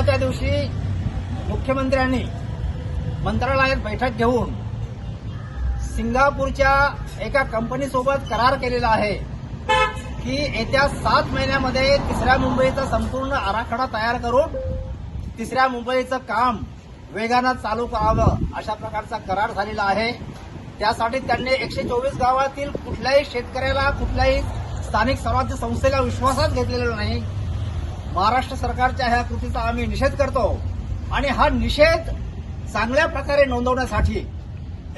परवाच्या दिवशी मुख्यमंत्र्यांनी मंत्रालयात बैठक घेऊन सिंगापूरच्या एका कंपनीसोबत करार केलेला आहे की येत्या 7 महिन्यामध्ये तिसऱ्या मुंबईचा संपूर्ण आराखडा तयार करून तिसऱ्या मुंबईचं काम वेगानं चालू करावं अशा प्रकारचा करार झालेला आहे। त्यासाठी त्यांनी 124 गावातील कुठल्याही शेतकऱ्याला कुठल्याही स्थानिक स्वराज्य संस्थेला विश्वासात घेतलेला नाही। महाराष्ट्र सरकारच्या ह्या कृतीचा आम्ही निषेध करतो आणि हा निषेध चांगल्या प्रकारे नोंदवण्यासाठी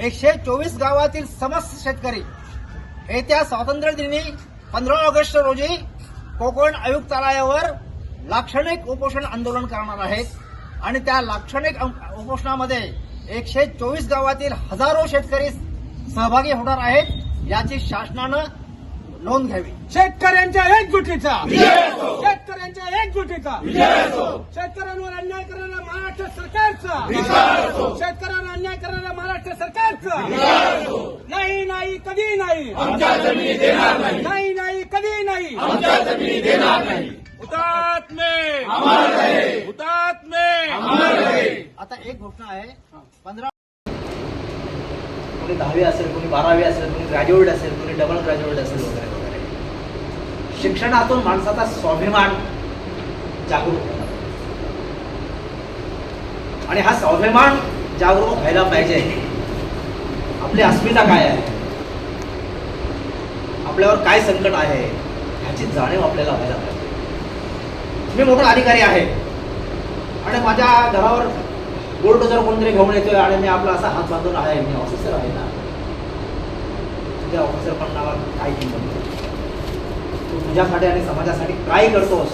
124 गावातील समस्त शेतकरी येत्या स्वातंत्र्य दिनी 15 ऑगस्ट रोजी कोकण आयुक्तालयावर लाक्षणिक उपोषण आंदोलन करणार आहेत आणि त्या लाक्षणिक उपोषणामध्ये 124 गावातील हजारो शेतकरी सहभागी होणार आहेत याची शासनानं नोंद घ्यावी। शेतकऱ्यांच्या एकजुटीचा शेतकऱ्यांच्या एकजुटीचा शेतकऱ्यांवर अन्याय करणाऱ्या महाराष्ट्र सरकारचा शेतकऱ्यांवर अन्याय करणाऱ्या महाराष्ट्र सरकारचा नाही नाही कधी नाही आमच्या जमिनी देणार नाही नाही कधी नाही आमच्या जमिनी देणार नाही। हुतात्मे अमर रहे हुतात्मे अमर रहे। आता एक घोषणा आहे 15 कोणी 10वी असेल कोणी 12वी असेल कोणी ग्रॅज्युएट असेल कोणी डबल ग्रॅज्युएट असेल वगैरे वगैरे शिक्षणातून माणसाचा स्वाभिमान जागरूक होणार आणि हा स्वाभिमान जागरूक व्हायला पाहिजे। आपली अस्मिता काय आहे आपल्यावर काय संकट आहे ह्याची जाणीव आपल्याला व्हायला पाहिजे। मी मोठा अधिकारी आहे आणि माझ्या घरावर बुलडोजर कोणतरी घेऊन येतोय आणि मी आपला असा हात बांधून आहे मी ऑफिसर आहे ना तुझ्या ऑफिसर पणावर काय किंमत तू तुझ्यासाठी आणि समाजासाठी काय करतोस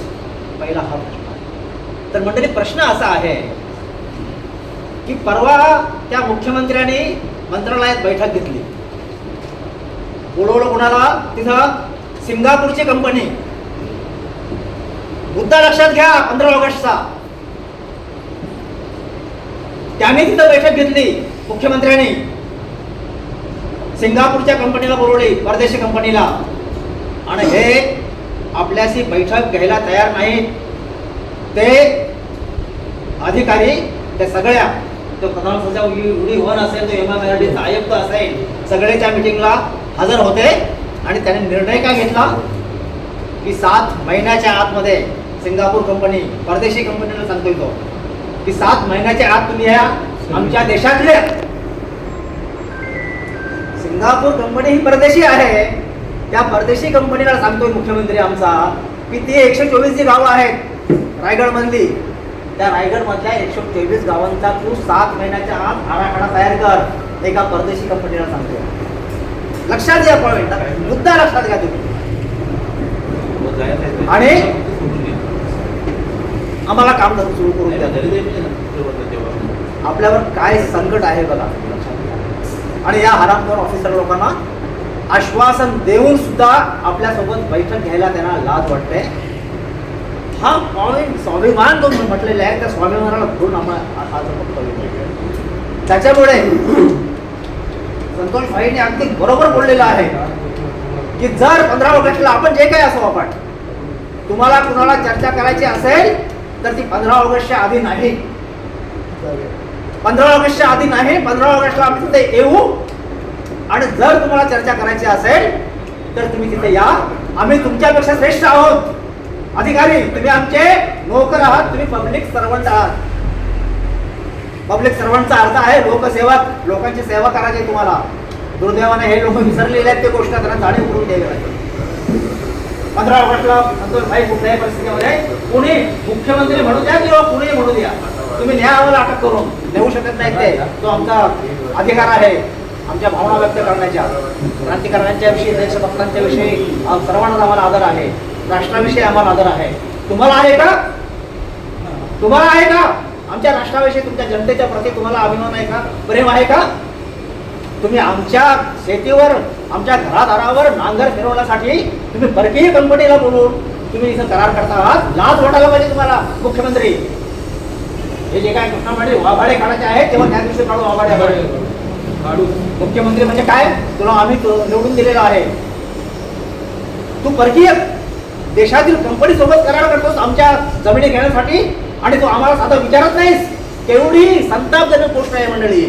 पहिला हा प्रश्न आहे। तर मंडळी प्रश्न असा आहे की परवा त्या मुख्यमंत्र्यांनी मंत्रालयात बैठक घेतली बोलवलं कोणाला तिथं सिंगापूरची कंपनी मुद्दा लक्षात घ्या 15 ऑगस्टचा त्यांनी तिथं बैठक घेतली मुख्यमंत्र्यांनी सिंगापूरच्या कंपनीला बोलवली परदेशी कंपनीला आणि हे आपल्याशी बैठक घ्यायला तयार नाहीत ते अधिकारी ते सगळ्या तो प्रधान सचिव UD1 असेल तो MMRDचा आयुक्त असेल सगळे त्या मीटिंगला हजर होते आणि त्याने निर्णय काय घेतला की 7 महिन्याच्या आतमध्ये सिंगापूर कंपनी परदेशी कंपनीला सांगतोय तो की 7 महिन्याच्या आत तुम्ही ह्या आमच्या देशातल्या सिंगापूर कंपनी ही परदेशी आहे त्या परदेशी कंपनीला सांगतोय मुख्यमंत्री आमचा की ती 124 जी गावं आहेत रायगड मधली त्या रायगड मधल्या 124 गावांचा तू 7 महिन्याच्या आत आराखडा तयार कर एका परदेशी कंपनीला सांगतोय। लक्षात घ्या पॉइंट मुद्दा लक्षात घ्या तुम्ही आणि आम्हाला काम सुरू करून द्या। आपल्यावर काय संकट आहे बघा आणि या हरामखोर ऑफिसर लोकांना आश्वासन देऊन सुद्धा आपल्यासोबत बैठक घ्यायला त्यांना लाज वाटते। हा पॉइंट स्वाभिमान जो म्हटलेला आहे त्या स्वाभिमानाला धरून त्याच्यामुळे संतोष भाईने अगदी बरोबर बोललेलं आहे की जर 15 ऑगस्टला आपण जे काही असो आपण तुम्हाला कुणाला चर्चा करायची असेल तर ती 15 ऑगस्टच्या आधी नाही 15 ऑगस्टच्या आधी नाही 15 ऑगस्टला आम्ही तिथे येऊ आणि जर तुम्हाला चर्चा करायची असेल तर तुम्ही तिथे या। आम्ही तुमच्यापेक्षा श्रेष्ठ आहोत अधिकारी तुम्ही आमचे नोकर आहात तुम्ही पब्लिक सर्वंट आहात। पब्लिक सर्वंटचा अर्थ आहे लोकसेवक लोकांची सेवा करायची तुम्हाला। दुर्दैवाने हे लोक विसरलेले आहेत ते गोष्ट त्यांना जाणीव करून द्यावी लागते। 15 ऑगस्टला संतोष भाई कुठल्याही परिस्थितीमध्ये कुणी मुख्यमंत्री म्हणू द्या किंवा कुणी म्हणू द्या तुम्ही न्यायाला अटक करून नेऊ शकत नाही ते तो आमचा अधिकार आहे आमच्या भावना व्यक्त करण्याच्या क्रांतिकारकांच्या विषयी देशभक्तांच्या विषयी सर्वांना आम्हाला आदर आहे राष्ट्राविषयी आम्हाला आदर आहे। तुम्हाला आहे का तुम्हाला आहे का आमच्या राष्ट्राविषयी तुमच्या जनतेच्या प्रती तुम्हाला अभिमान आहे का प्रेम आहे का? तुम्ही आमच्या शेतीवर आमच्या घरादारावर नांगर फिरवण्यासाठी तुम्ही परकीय कंपनीला बोलून तुम्ही इथं करार करता आहात लाज वाटायला पाहिजे तुम्हाला मुख्यमंत्री। हे जे काय घटना म्हणजे वाभाडे काढायचे आहेत तेव्हा त्या दिवशी काढू वाभाडे काढू मुख्यमंत्री म्हणजे काय तुला आम्ही निवडून दिलेला आहे तू परकीय देशातील कंपनी सोबत करार करतोस आमच्या जमिनी घेण्यासाठी आणि तू आम्हाला साधा विचारत नाहीस. केवढी संतापजनक गोष्ट आहे मंडळी.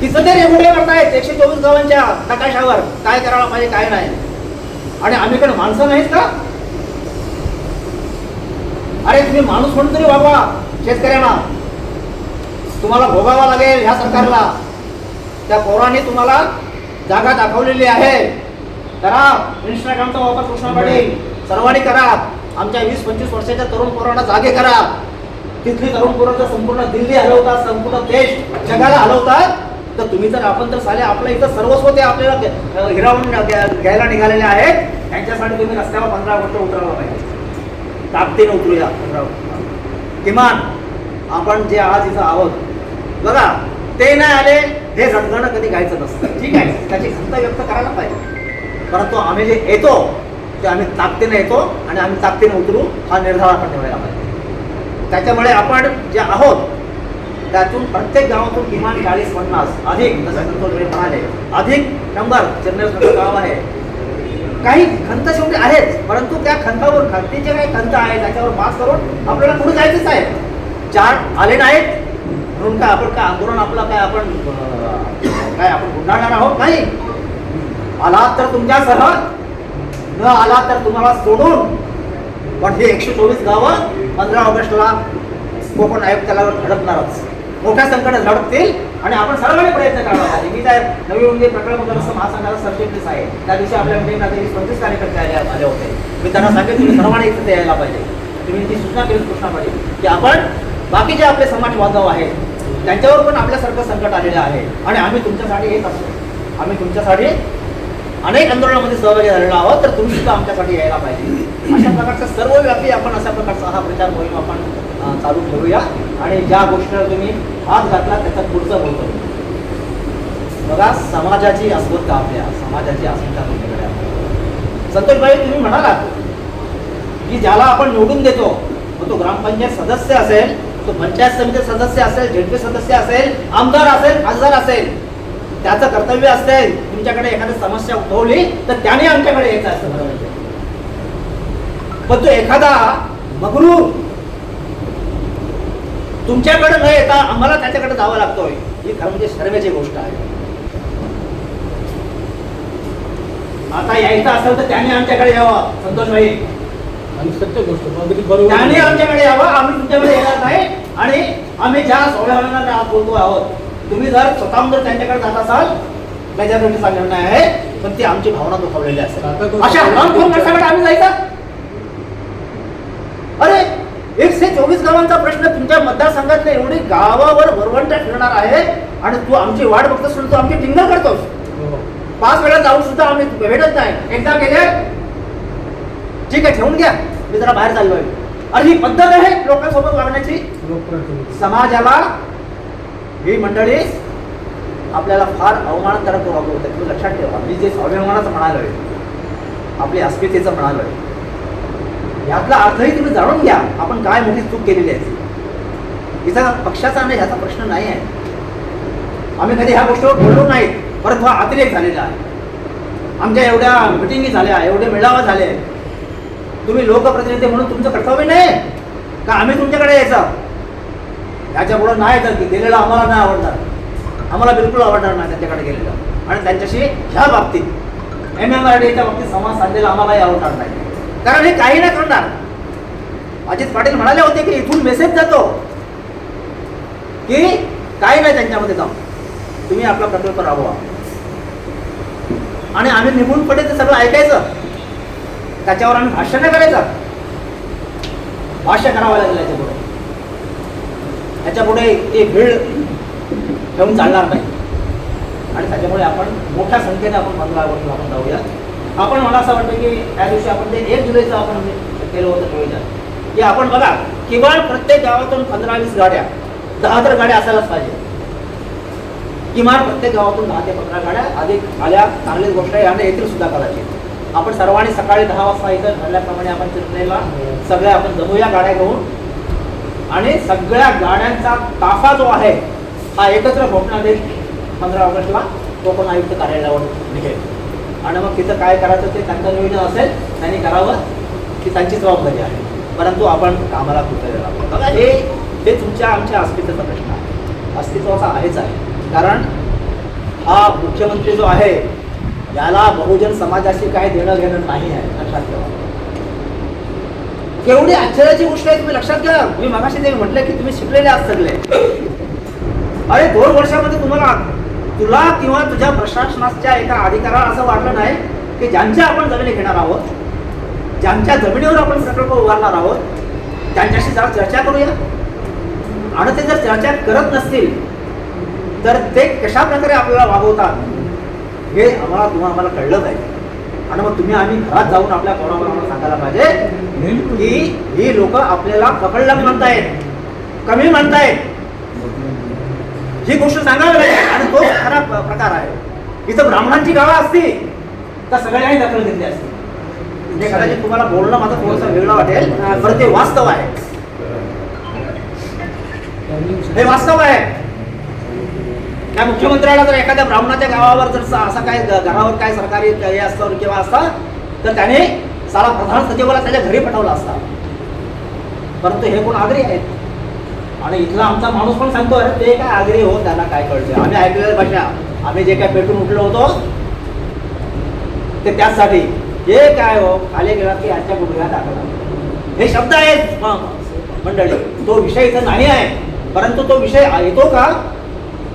तिचं ते रेगुले करतायत 124 गावांच्या नकाशावर काय करायला पाहिजे काय नाही. आणि आम्ही कडे माणसं नाहीत का? अरे तुम्ही माणूस म्हणून तरी वागवा. शेतकऱ्यांना तुम्हाला भोगावा लागेल ह्या सरकारला. त्या पोराने तुम्हाला जागा दाखवलेली आहे. करा इंस्टाग्रामचा वापर कृष्णा पाटील सर्वांनी करा. आमच्या 20-25 वर्षाच्या तरुण पोरांना जागे करा. तिथली तरुण पोरं जर संपूर्ण दिल्ली हलवतात, संपूर्ण देश जगाला हलवतात, तर तुम्ही तर आपण तर साले आपलं इथं सर्वस्व ते आपल्याला हिरावून घ्यायला निघालेले आहेत. त्यांच्यासाठी तुम्ही रस्त्यावर 15 ऑगस्ट उतरायला पाहिजे. ताकदीने उतरूया 15 ऑगस्ट. किमान आपण जे आज इथं आहोत बघा, ते नाही आले हे झटकणं कधी घ्यायचं नसतं. ठीक आहे, त्याची खंत व्यक्त करायला पाहिजे. परंतु आम्ही जे येतो ते आम्ही ताकदीने येतो आणि आम्ही ताकदीने उतरू हा निर्धार आपण ठेवायला पाहिजे. त्याच्यामुळे आपण जे आहोत त्यातून प्रत्येक गावातून किमान 40-50 अधिक, जसं संतोष म्हणाले, अधिक नंबर चिरनेर गाव आहे. काही खंत शेवटी आहेत, परंतु त्या खंतावर खंतीचे काही खंत आहे त्याच्यावर मात करून आपल्याला पुढे जायचंच आहे. 4 आले नाहीत म्हणून काय आपण काय आंदोलन आपलं काय आपण गुंडाळणार आहोत? नाही. आला तर तुमच्यासह, न आला तर तुम्हाला सोडून. पण हे 124 गावं 15 ऑगस्टला कोकण आयुक्तालयावर धडकणारच. मोठ्या संकटात धडकतील आणि आपण सर्वांनी प्रयत्न करायला पाहिजे. मी त्या नवी मुंबई प्रकल्प महासंघाचा सरचिटणीस आहे. त्या दिवशी आपल्या मीटिंगला 20-25 कार्यकर्ते आले होते. मी त्यांना सांगितलं तुम्ही सर्वांनी इथे यायला पाहिजे. तुम्ही ती सूचना केली कृष्णा पाटील की आपण बाकीचे आपले समाज बांधव आहेत त्यांच्यावर पण आपल्यासारखं संकट आलेलं आहे आणि आम्ही तुमच्यासाठी येत असतो. आम्ही तुमच्यासाठी अनेक आंदोलनामध्ये सहभागी झालेलो आहोत, तर तुम्ही सुद्धा आमच्यासाठी यायला पाहिजे. अशा प्रकारचा सर्वव्यापी आपण अशा प्रकारचा हा प्रचार मोहीम आपण चालू ठेवूया. आणि ज्या गोष्टीला तुम्ही हात घातला त्याचा पुढचं बोलतो. बघा, समाजाची अस्मिता, आपल्या समाजाची अस्मिता तुमच्याकडे आहे. संतोषभाई तुम्ही म्हणालात की ज्याला आपण निवडून देतो मग तो ग्रामपंचायत सदस्य असेल, तो पंचायत समिती सदस्य असेल, झेडपी सदस्य असेल, आमदार असेल, खासदार असेल, त्याचं कर्तव्य असते तुमच्याकडे एखादी समस्या उद्भवली तर त्याने आमच्याकडे यायचं असतं. बरोबर. पण तो एखादा मगरूर तुमच्याकडे न येता आम्हाला त्याच्याकडे जावं लागतोय, ही खरं म्हणजे शर्मेची गोष्ट आहे. आता यायचं असेल तर त्याने आमच्याकडे यावं. संतोषभाई, आणि सत्य गोष्ट बरोबर, त्याने आमच्याकडे यावं. आम्ही तुमच्याकडे येणार नाही. आणि आम्ही ज्या स्वाभिमानाने आज बोलतो आहोत, तुम्ही जर स्वतःहून जर त्यांच्याकडे जात असाल त्याच्यासाठी निर्णय आहे, पण ती आमची भावना दुखावलेली असेल. अशा हरामखोर माणसाकडे आम्ही जायचं? अरे 124 गावांचा प्रश्न तुमच्या मतदारसंघातले एवढी गावावर वरवंटा फिरणार आहे आणि तू आमची वाट बघतोस, तू आमची टिंगल करतोस. 5 वेळा जाऊन सुद्धा आम्ही भेटत नाही. एकदा गेले ठीक आहे, ठेवून घ्या, मी जरा बाहेर चाललोय. अरे ही पद्धत आहे लोकांसोबत वागण्याची. समाजाला ही मंडळी आपल्याला फार अवमानकारक वागवत आहे. लक्षात ठेवा, मी जे स्वाभिमानाचं म्हणालोय, आपली अस्मितेचं म्हणालोय, यातला अर्थही तुम्ही जाणून घ्या. आपण काय मोठी चूक केलेली आहे. हिचा पक्षाचा आणि ह्याचा प्रश्न नाही आहे. आम्ही कधी ह्या गोष्टीवर बोललो नाही, परंतु हा अतिरेक झालेला आहे. आमच्या एवढ्या मिटिंगी झाल्या, एवढे मेळावे झाले. तुम्ही लोकप्रतिनिधी म्हणून तुमचं कर्तव्य नाही का आम्ही तुमच्याकडे यायचं? याच्या पुढे नाही तर की गेलेलं आम्हाला नाही आवडणार, आम्हाला बिलकुल आवडणार नाही त्यांच्याकडे गेलेलं. आणि त्यांच्याशी ह्या बाबतीत MMRDच्या बाबतीत संवाद साधलेला आम्हालाही आवडणार नाही. कारण हे काही नाही करणार. अजित पाटील म्हणाले होते की इथून मेसेज जातो की काही नाही त्यांच्यामध्ये जाऊन तुम्ही आपला प्रकल्प राबवा. आणि आम्ही निघून पडे ते सगळं ऐकायचं, त्याच्यावर आम्ही भाष्य नाही करायचं. भाष्य करावं लागेल याच्या पुढे. याच्या पुढे एक भीड ठेवून चालणार नाही. आणि त्याच्यामुळे आपण मोठ्या संख्येने आपण 15 ऑगस्टला आपण जाऊया. आपण मला असं वाटतं की त्या दिवशी आपण ते 1 जुलैचं आपण केलं होतं नियोजन की आपण बघा किमान प्रत्येक गावातून 15-20 गाड्या, 10 तर गाड्या असायलाच पाहिजे. किमान प्रत्येक गावातून 10 ते 15 गाड्या अधिक आल्या, चांगलीच गोष्ट आहे. आणि येतील सुद्धा कदाचित. आपण सर्वांनी सकाळी 10 वाजता इथं ठरल्याप्रमाणे आपण चिरनेला सगळ्या आपण जमूया गाड्या घेऊन. आणि सगळ्या गाड्यांचा ताफा जो आहे हा एकत्र घोषणादेश 15 ऑगस्टला कोकण आयुक्त कार्यालयावर निघेल. आणि मग तिथं काय करायचं ते त्यांचं नियोजन असेल, त्यांनी करावं, की त्यांची जबाबदारी आहे. परंतु आपण कामाला कृतज्ञ आहोत. बघा हे तुमच्या आमच्या अस्तित्वाचा प्रश्न आहे, अस्तित्वाचा आहेच आहे. कारण हा मुख्यमंत्री जो आहे याला बहुजन समाजाशी काही देणं घेणं नाही आहे, लक्षात ठेवा. केवढी आश्चर्याची गोष्ट आहे, तुम्ही लक्षात घ्या. मी मगाशी ते म्हटलं की तुम्ही शिकलेले आहात सगळे. अरे 2 वर्षामध्ये तुला किंवा तुझ्या प्रशासनाच्या एका अधिकाऱ्याला असं वाटलं नाही की ज्यांच्या आपण जमिनी घेणार आहोत, ज्यांच्या जमिनीवर आपण प्रकल्प उभारणार आहोत, त्यांच्याशी जरा चर्चा करूया. आणि ते जर चर्चा करत नसतील तर ते कशा प्रकारे आपल्याला वागवतात हे आम्हाला कळलं पाहिजे. आणि मग आम्ही घरात जाऊन आपल्या पोरांना सांगायला पाहिजे की ही लोक आपल्याला पकडलं म्हणतायत, कमी म्हणतायत, ही गोष्ट सांगावी लागेल. आणि तो खरा प्रकार आहे. इथं ब्राह्मणांची गावं असती तर सगळ्यांनी दखल घेतली असती. म्हणजे कदाचित तुम्हाला बोलणं माझं थोडंसं वेगळं वाटेल, पण ते वास्तव आहे, हे वास्तव आहे. त्या मुख्यमंत्र्याला जर एखाद्या ब्राह्मणाच्या गावावर जर असा काय घरावर काय सरकारी हे असतं किंवा असता तर त्याने साला प्रधान सचिवाला त्याच्या घरी पाठवला असता. परंतु हे कोण आगरी आहेत. आणि इथला आमचा माणूस पण सांगतोय ते काय आगरी हो, त्यांना काय कळते. आम्ही ऐकलेल्या भाषा, आम्ही जे काय पेटून उठलो होतो ते त्याचसाठी. हे काय हो, खाली गेला की यांच्या गुडघ्यात टाकला, हे शब्द आहेत मंडळी. तो विषय इथं नाही आहे, परंतु तो विषय येतो का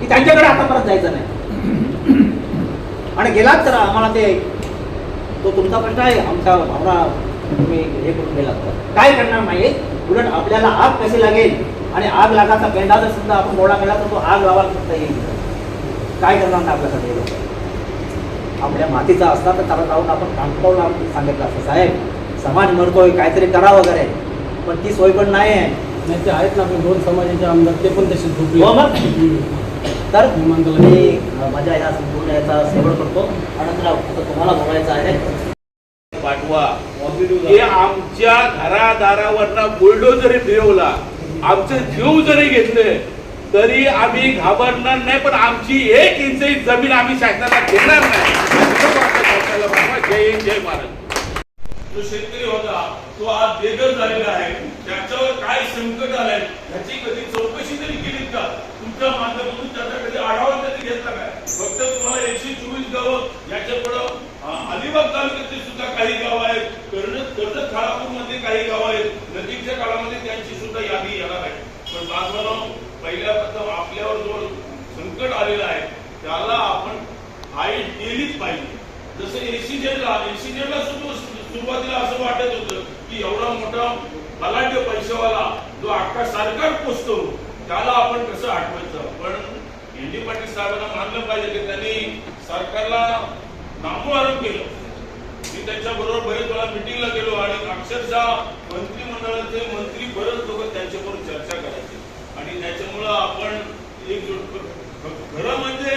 की त्यांच्याकडे आता परत जायचं नाही. आणि गेलात तर आम्हाला तो तुमचा प्रश्न आहे, आमच्या भावना तुम्ही हे करून गेलात तर काय करणार नाही. उलट आपल्याला आग कशी लागेल आणि आग लागाचा पेंडा जर सुद्धा आपण गोळा केला तर तो आग लावायला सुद्धा येईल. काय करणार नाही आपल्यासाठी लोक. आपल्या मातीचा असता तर त्याला जाऊन आपण कांटपावला सांगितलं असतं, साहेब समाज मरतोय काहीतरी करा वगैरे, पण ती सोय पण नाही आहे. नाही ते आहेत ना आपले 2 समाजाचे आमदार, ते पण तसे झोपले. तर मी माझ्या ह्या संपूर्ण याचा सेवन करतो. आणि तुम्हाला बोलायचं आहे पाठवा हे आमच्या घरादारावरनं बुलडोजरी फिरवला, आमचे जीव जरी घेतले तरी आम्ही घाबरणार नाही. पण आमची 1 इंच जमीन आम्ही शासनाला देणार नाही. जय हिंद, जय महाराज. जो शेतकरी होता तो आज बेघर झालेला आहे. त्याच्यावर काय संकट आलंय ह्याची कधी चौकशी तरी केली का? तुमच्या माध्यमातून त्याचा कधी आढावा तरी घेतला काय? फक्त तुम्हाला 124 गावं, याच्या पुढं अलिबाग तालुक्यातली सुद्धा काही गावं आहेत, कर्जत खालापूर मध्ये काही गावं आहेत, नजीकच्या काळामध्ये त्यांची सुद्धा यादी येणार आहे. पण बाजूला पहिल्या प्रथम आपल्यावर जो संकट आलेलं आहे त्याला आपण फाईट केलीच पाहिजे. जसं एसीजेडला सुरुवातीला असं वाटत होतं की एवढा मोठा बलाढ्य पैशावाला जो अख्खा सरकार पोचतो त्याला आपण कसं आठवायचं. पण एनडी पाटील साहेबांना मानलं पाहिजे की त्यांनी सरकारला नामोहरम केलं. मी त्यांच्या बरोबर बरेच वेळा मिटिंगला गेलो आणि अक्षरशः मंत्रिमंडळाचे मंत्री बरेच लोक त्यांच्याबरोबर चर्चा करायचे आणि त्याच्यामुळं आपण खरं म्हणजे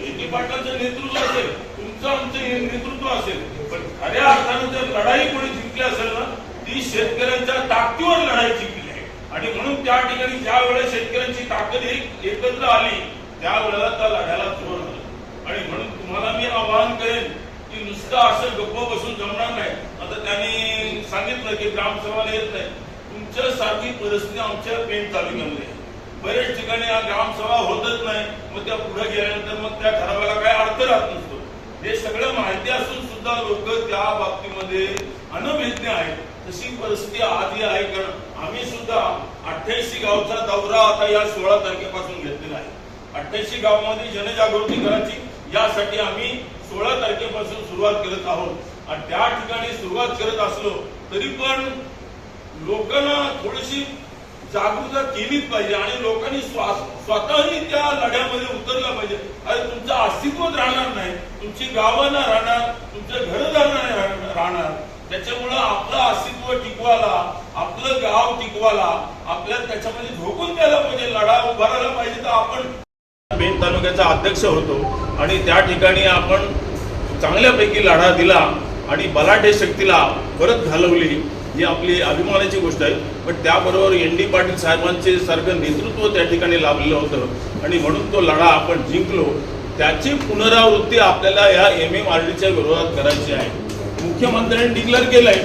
एनडी पाटलांचं नेतृत्व असेल, तुमचं आमचं नेतृत्व असेल, पण खऱ्या अर्थानं जर लढाई कोणी जिंकली असेल ना ती शेतकऱ्यांच्या ताकदीवर लढाई जिंकली आहे. आणि म्हणून त्या ठिकाणी ज्या वेळेस शेतकऱ्यांची ताकद एकत्र आली त्यावेळेला त्या लढ्याला जोर झाला. आणि म्हणून तुम्हाला मी आवाहन करेन की नुसतं असं गप्प बसून जमणार नाही. आता त्यांनी सांगितलं की ग्रामसभाला येत नाही. तुमच्यासारखी परिस्थिती आमच्या पेण तालुक्यामध्ये बरेच ठिकाणी ग्रामसभा होतच नाही. मग त्या पुढे गेल्यानंतर मग त्या ठरावाला काय अर्थ राहत नसतो. हे सगळं माहिती असून सुद्धा लोक त्या बाबतीमध्ये अनभिज्ञ आहेत. तशी परिस्थिती आधी आहे. कारण आम्ही सुद्धा 88 गावचा दौरा आता या 16 तारखेपासून घेतलेला आहे. 88 गावामध्ये जनजागृती करायची यासाठी आम्ही 16 तारखेपासून सुरुवात करत आहोत. आणि त्या ठिकाणी सुरुवात करत असलो तरी पण लोकांना थोडीशी जागरूकता केलीच पाहिजे आणि लोकांनी स्वतःही त्या लढ्यामध्ये उतरला पाहिजे. अरे तुमचं अस्तित्वच राहणार नाही, तुमची गावं ना राहणार, तुमचं घरदार नाही राहणार. त्याच्यामुळं आपलं अस्तित्व टिकवायला, आपलं गाव टिकवायला आपल्याला त्याच्यामध्ये झोकून द्यायला पाहिजे, लढा उभारायला पाहिजे. तर आपण पेण तालुक्याचा अध्यक्ष होतो आणि त्या ठिकाणी आपण चांगल्यापैकी लढा दिला आणि बलाढ्य शक्तीला परत घालवली, ही आपली अभिमानाची गोष्ट आहे. पण त्याबरोबर एन डी पाटील साहेबांचे सारखं नेतृत्व त्या ठिकाणी लाभलेलं होतं आणि म्हणून तो लढा आपण जिंकलो. त्याची पुनरावृत्ती आपल्याला या MMRDच्या विरोधात करायची आहे. मुख्यमंत्र्यांनी डिक्लेअर केलंय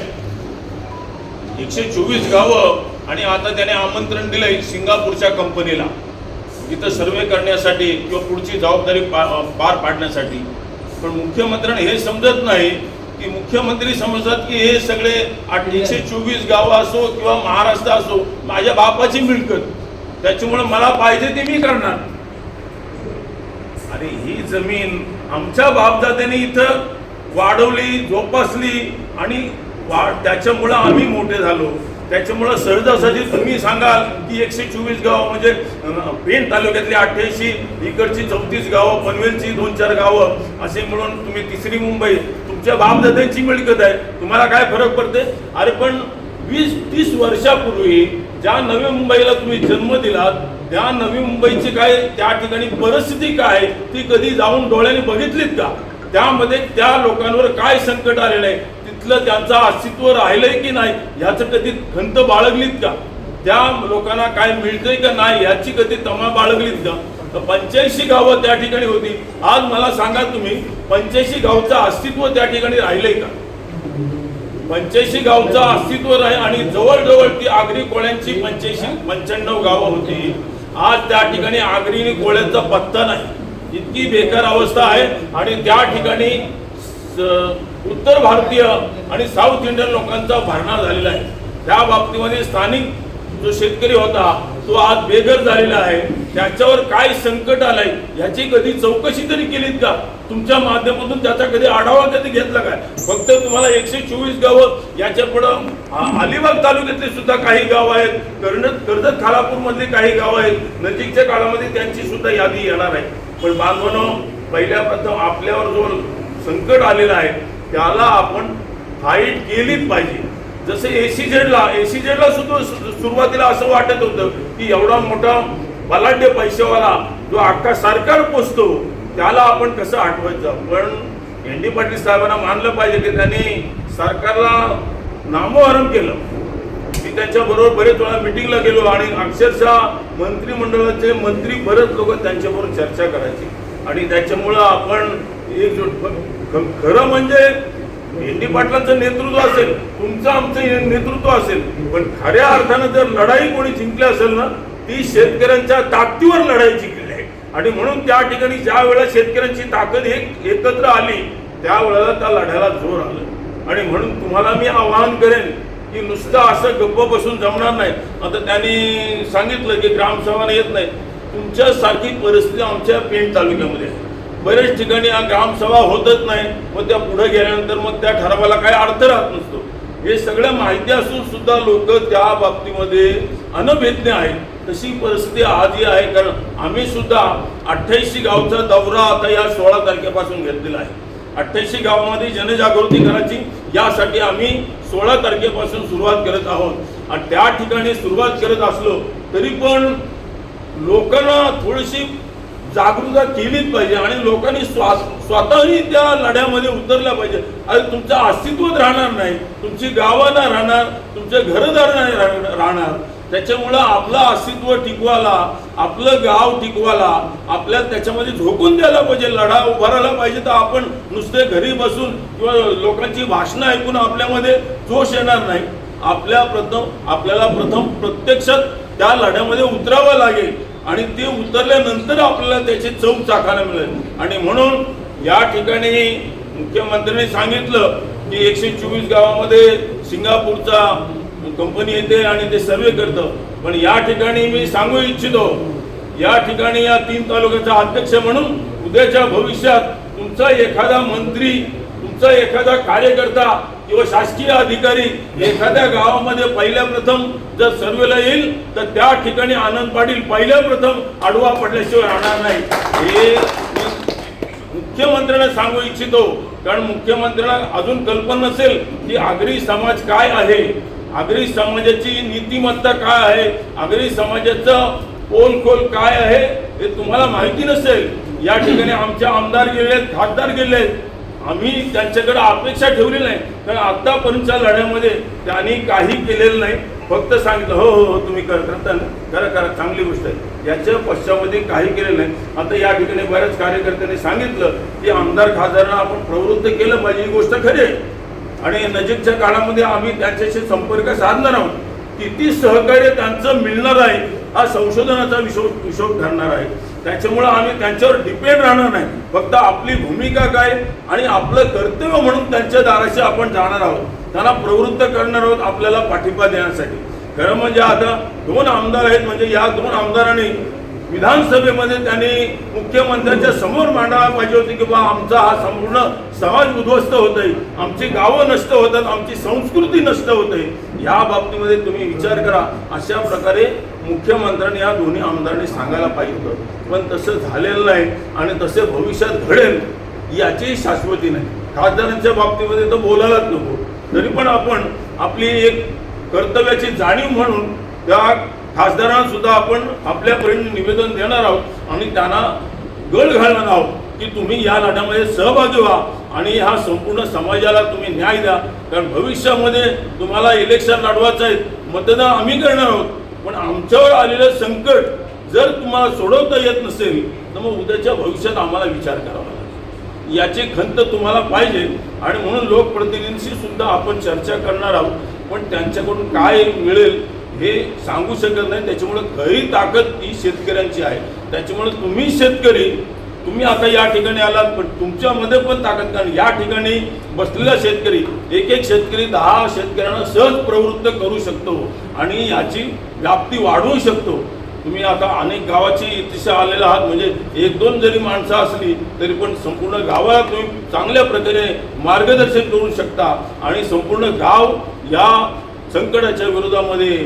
124 गावं आणि आता त्याने आमंत्रण दिलंय सिंगापूरच्या कंपनीला इथं सर्वे करण्यासाठी किंवा पुढची जबाबदारी पार पाडण्यासाठी. पण मुख्यमंत्र्यांना हे समजत नाही की मुख्यमंत्री समजतात की हे सगळे 124 गावं असो किंवा महाराष्ट्र असो माझ्या बापाची मिळकत, त्याच्यामुळे मला पाहिजे ते मी करणार. आणि ही जमीन आमच्या बापदाद्याने इथं वाढवली, जोपासली आणि त्याच्यामुळं आम्ही मोठे झालो. त्याच्यामुळं सहजासहजी तुम्ही सांगाल की 124 गावं म्हणजे पेण तालुक्यातली 88, इकडची 34 गावं, पनवेलची 2-4 गावं असे मिळून तुम्ही तिसरी मुंबई तुमच्या बापदाद्यांची मिळकत आहे. तुम्हाला काय फरक पडते? अरे पण 20-30 वर्षापूर्वी ज्या नवी मुंबईला तुम्ही जन्म दिलात त्या नवी मुंबईची काय त्या ठिकाणी परिस्थिती काय ती कधी जाऊन डोळ्याने बघितलीत का? त्यामध्ये त्या लोकांवर काय संकट आलेलं आहे, तिथलं त्यांचं अस्तित्व राहिलंय की नाही ह्याचं कधी खंत बाळगलीत का? त्या लोकांना काय मिळतंय का नाही याची कधी तमा बाळगलीत का? तर 85 गावं त्या ठिकाणी होती. आज मला सांगा तुम्ही 85 गावचं अस्तित्व त्या ठिकाणी राहिलंय का? 85 गावचं अस्तित्व आहे आणि जवळजवळ ती आगरी कोळ्यांची 95 गावं होती. आज त्या ठिकाणी आगरी आणि कोळ्यांचा पत्ता नाही, इतकी बेकार अवस्था आहे. आणि त्या ठिकाणी उत्तर भारतीय आणि साऊथ इंडियन लोकांचा भरणा झालेला आहे. त्या बाबतीमध्ये स्थानिक जो शेतकरी होता तो आज बेघर झालेला आहे. त्याच्यावर काय संकट आलंय याची कधी चौकशी तरी केलीत का? तुमच्या माध्यमातून त्याचा कधी आढावा कधी घेतला काय? फक्त तुम्हाला 124 गावं, याच्या पुढं अलिबाग तालुक्यातले सुद्धा काही गावं आहेत, कर्जत खालापूर मधली काही गावं आहेत, नजीकच्या काळामध्ये त्यांची सुद्धा यादी येणार आहे. पण बांधवांनो, पहिल्या प्रथम आपल्यावर जो संकट आलेलं आहे त्याला आपण फाईट केलीच पाहिजे. जसे एसीजेडला सुद्धा सुरुवातीला असं वाटत होतं की एवढा मोठा बलाढ्य पैशावाला जो अख्खा सरकार पोचतो त्याला आपण कसं हटवायचं. पण एन डी पाटील साहेबांना मानलं पाहिजे की त्यांनी सरकारला नामोहरम केलं. मी त्यांच्याबरोबर बरेच वेळा मिटिंगला गेलो आणि अक्षरशः मंत्रिमंडळाचे मंत्री बरेच लोक त्यांच्याबरोबर चर्चा करायची आणि त्याच्यामुळं आपण एकजूट. खरं म्हणजे एन डी पाटलांचं नेतृत्व असेल, तुमचं आमचं नेतृत्व असेल, पण खऱ्या अर्थानं जर लढाई कोणी जिंकली असेल ना ती शेतकऱ्यांच्या ताकदीवर लढाई जिंकली आहे. आणि म्हणून त्या ठिकाणी ज्या वेळेला शेतकऱ्यांची ताकद एकत्र आली त्यावेळेला त्या लढ्याला जोर आलं. आणि म्हणून तुम्हाला मी आवाहन करेन की नुसतं असं गप्प बसून जमणार नाही. आता त्यांनी सांगितलं की ग्रामसभा येत नाही. तुमच्यासारखी परिस्थिती आमच्या पेण तालुक्यामध्ये आहे. बरेच ठिकाणी ग्रामसभा होतच नाही, मग त्या पुढे गेल्यानंतर मग त्या ठरावाला काही अर्थ राहत नसतो. हे सगळं माहिती असून सुद्धा लोक त्या बाबतीमध्ये अनभिज्ञ आहेत. तशी परिस्थिती आजही आहे. कारण आम्ही सुद्धा 88 गावचा दौरा आता या 16 तारखेपासून घेतलेला आहे. 88 गावामध्ये जनजागृती करायची यासाठी आम्ही 16 तारखेपासून सुरुवात करत आहोत. आणि त्या ठिकाणी सुरुवात करत असलो तरी पण लोकांना थोडीशी जागरूकता केलीच पाहिजे आणि लोकांनी स्वतःही त्या लढ्यामध्ये उतरल्या पाहिजे. अरे तुमचं अस्तित्वच राहणार नाही, तुमची गावं नाही राहणार, तुमचे घरदार नाही राहणार. त्याच्यामुळं आपलं अस्तित्व टिकवायला, आपलं गाव टिकवायला आपल्याला त्याच्यामध्ये झोकून द्यायला पाहिजे, लढा उभारायला पाहिजे. तर आपण नुसते घरी बसून किंवा लोकांची भाषणं ऐकून आपल्यामध्ये जोश येणार नाही. आपल्याला प्रथम प्रत्यक्षात त्या लढ्यामध्ये उतरावं लागेल आणि ते उतरल्यानंतर आपल्याला त्याची चव चाखायला मिळेल. आणि म्हणून या ठिकाणी मुख्यमंत्र्यांनी सांगितलं की 124 गावामध्ये सिंगापूरचा कंपनी येते आणि ते सर्वे करतं. पण या ठिकाणी मी सांगू इच्छितो, या ठिकाणी या 3 तालुक्याचा अध्यक्ष म्हणून उद्याच्या भविष्यात तुमचा एखादा मंत्री, तुमचा एखादा कार्यकर्ता किंवा शासकीय अधिकारी एखाद्या गावामध्ये पहिल्या प्रथम जर सर्वेला येईल तर त्या ठिकाणी आनंद पाटील पहिल्या प्रथम आडवा पडल्याशिवाय राहणार नाही. हे मुख्यमंत्र्यांना सांगू इच्छितो. कारण मुख्यमंत्र्यांना अजून कल्पना नसेल की आगरी समाज काय आहे, आगरी समाजाची नीतिमत्ता काय आहे, आगरी समाजाचं पोलखोल काय आहे हे तुम्हाला माहिती नसेल. या ठिकाणी आमचे आमदार गेले, खासदार गेले, आम्ही त्यांच्याकडे अपेक्षा ठेवली नाही. कारण आतापर्यंतच्या लढ्यामध्ये त्यांनी काही केलेलं नाही. फक्त सांगितलं हो हो तुम्ही करता ना, करा चांगली गोष्ट आहे. याच्या पश्चामध्ये काही केलेलं नाही. आता या ठिकाणी बऱ्याच कार्यकर्त्यांनी सांगितलं की आमदार खासदारांना आपण प्रवृत्त केलं पाहिजे. ही गोष्ट खरी आहे. आणि नजीकच्या काळामध्ये आम्ही त्यांच्याशी संपर्क साधणार आहोत. किती सहकार्य त्यांचं मिळणार आहे हा संशोधनाचा हिशोब ठरणार आहे. त्याच्यामुळे आम्ही त्यांच्यावर डिपेंड राहणार नाही. फक्त आपली भूमिका काय आणि आपलं कर्तव्य म्हणून त्यांच्या दाराशी आपण जाणार आहोत, त्यांना प्रवृत्त करणार आहोत आपल्याला पाठिंबा देण्यासाठी. खरं म्हणजे आता 2 आमदार आहेत, म्हणजे या 2 आमदारांनी विधानसभेमध्ये त्यांनी मुख्यमंत्र्यांच्या समोर मांडायला पाहिजे होते की बा आमचा हा संपूर्ण समाज उद्ध्वस्त होत आहे, आमची गावं नष्ट होतात, आमची संस्कृती नष्ट होत आहे. या बाबतीमध्ये तुम्ही विचार करा. अशा प्रकारे मुख्यमंत्र्यांनी या दोन्ही आमदारांनी सांगायला पाहिजे होतं, पण तसं झालेलं नाही आणि तसे भविष्यात घडेल याची शाश्वती नाही. खासदारांच्या बाबतीमध्ये तर बोलायलाच नको. तरी पण आपण आपली एक कर्तव्याची जाणीव म्हणून त्या खासदारांना सुद्धा आपण आपल्या परीने निवेदन देणार आहोत आणि त्यांना गळ घालणार आहोत की तुम्ही या लढ्यामध्ये सहभागी व्हा आणि हा संपूर्ण समाजाला तुम्ही न्याय द्या. कारण भविष्यामध्ये तुम्हाला इलेक्शन लढवायचं आहे, मतदान आम्ही करणार आहोत, पण आमच्यावर आलेलं संकट जर तुम्हाला सोडवता येत नसेल तर मग उद्याच्या भविष्यात आम्हाला विचार करावा लागेल. याची खंत तुम्हाला पाहिजे आणि म्हणून लोकप्रतिनिधींशी सुद्धा आपण चर्चा करणार आहोत. पण त्यांच्याकडून काय मिळेल हे सांगू शकत नाही. त्याच्यामुळे खरी ताकद ही शेतकऱ्यांची आहे. त्याच्यामुळे तुम्ही शेतकरी, तुम्ही आता या ठिकाणी आलात, पण तुमच्यामध्ये पण ताकद, कारण या ठिकाणी बसलेला शेतकरी एक शेतकरी 10 शेतकऱ्यांना सहज प्रवृत्त करू शकतो आणि याची व्याप्ती वाढवू शकतो. तुम्ही आता अनेक गावाची इतिशा आलेला आहात, म्हणजे 1-2 जरी माणसं असली तरी पण संपूर्ण गावाला तुम्ही चांगल्या प्रकारे मार्गदर्शन करू शकता आणि संपूर्ण गाव या संकटाच्या विरोधामध्ये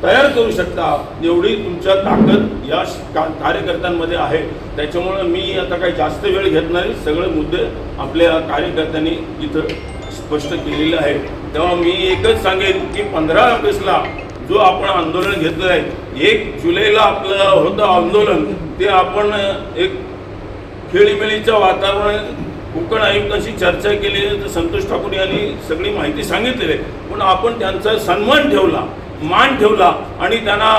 तयार करू शकता. एवढी तुमच्या ताकद या कार्यकर्त्यांमध्ये आहे. त्याच्यामुळे मी आता काही जास्त वेळ घेत नाही. सगळे मुद्दे आपल्या कार्यकर्त्यांनी इथं स्पष्ट केलेले आहे. तेव्हा मी एकच सांगेन की 15 ऑगस्टला जो आपण आंदोलन घेतलं आहे, 1 जुलैला आपलं होतं आंदोलन, ते आपण एक खेळीमेळीच्या वातावरणात कोकण आयुक्तांशी चर्चा केली तर संतोष ठाकूर यांनी सगळी माहिती सांगितलेली आहे. पण आपण त्यांचा सन्मान ठेवला, मान ठेवला आणि त्यांना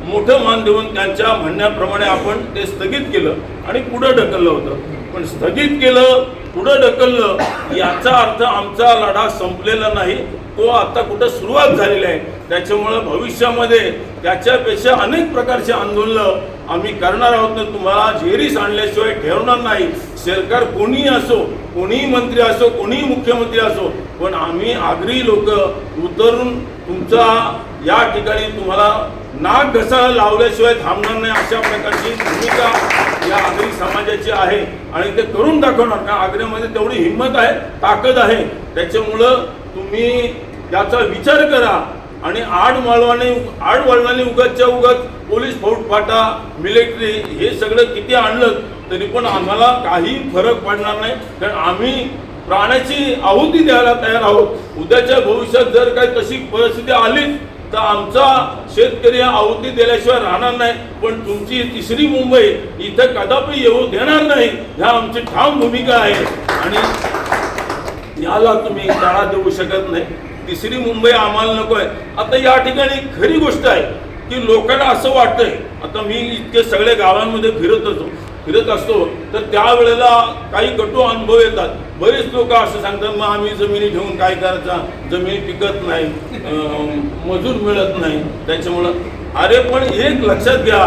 मोठं मान देऊन त्यांच्या म्हणण्याप्रमाणे आपण ते स्थगित केलं आणि पुढं ढकललं होतं. पण स्थगित केलं, पुढं ढकललं याचा अर्थ आमचा लढा संपलेला नाही, तो आता कुठं सुरुवात झालेली आहे. त्याच्यामुळं भविष्यामध्ये त्याच्यापेक्षा अनेक प्रकारचे आंदोलनं आम्ही करणार आहोत. तर तुम्हाला झेरीस आणल्याशिवाय ठेवणार नाही. सरकार कोणीही असो, कोणीही मंत्री असो, कोणीही मुख्यमंत्री असो, पण आम्ही आगरी लोक उतरून तुमचा या ठिकाणी तुम्हाला नाक घसा लावल्याशिवाय थांबणार नाही. अशा प्रकारची भूमिका या आगरी समाजाची आहे आणि ते करून दाखवणार. का आग्र्यामध्ये तेवढी हिंमत आहे, ताकद आहे. त्याच्यामुळं तुम्ही याचा विचार करा आणि आडवळणाने उगाचच्या उगाच पोलीस फौजफाटा, मिलिटरी हे सगळं किती आणलं तरी पण आम्हाला काही फरक पडणार नाही. कारण आम्ही प्राण्याची आहुती द्यायला तयार आहोत. उद्याच्या भविष्यात जर काही तशी परिस्थिती आलीच तर आमचा शेतकरी आहुती दिल्याशिवाय राहणार नाही. पण तुमची 3री मुंबई इथं कदापि येऊ देणार नाही, ह्या आमची ठाम भूमिका आहे आणि याला तुम्ही टाळा देऊ शकत नाही. 3री मुंबई आम्हाला नको आहे. आता या ठिकाणी खरी गोष्ट आहे की लोकांना असं वाटतंय, आता मी इतके सगळे गावांमध्ये फिरत असतो तर त्यावेळेला काही कटू अनुभव येतात. बरेच लोक असं सांगतात मग आम्ही जमिनी ठेवून काय करायचा, जमिनी पिकत नाही, मजूर मिळत नाही. त्याच्यामुळं अरे पण एक लक्षात घ्या,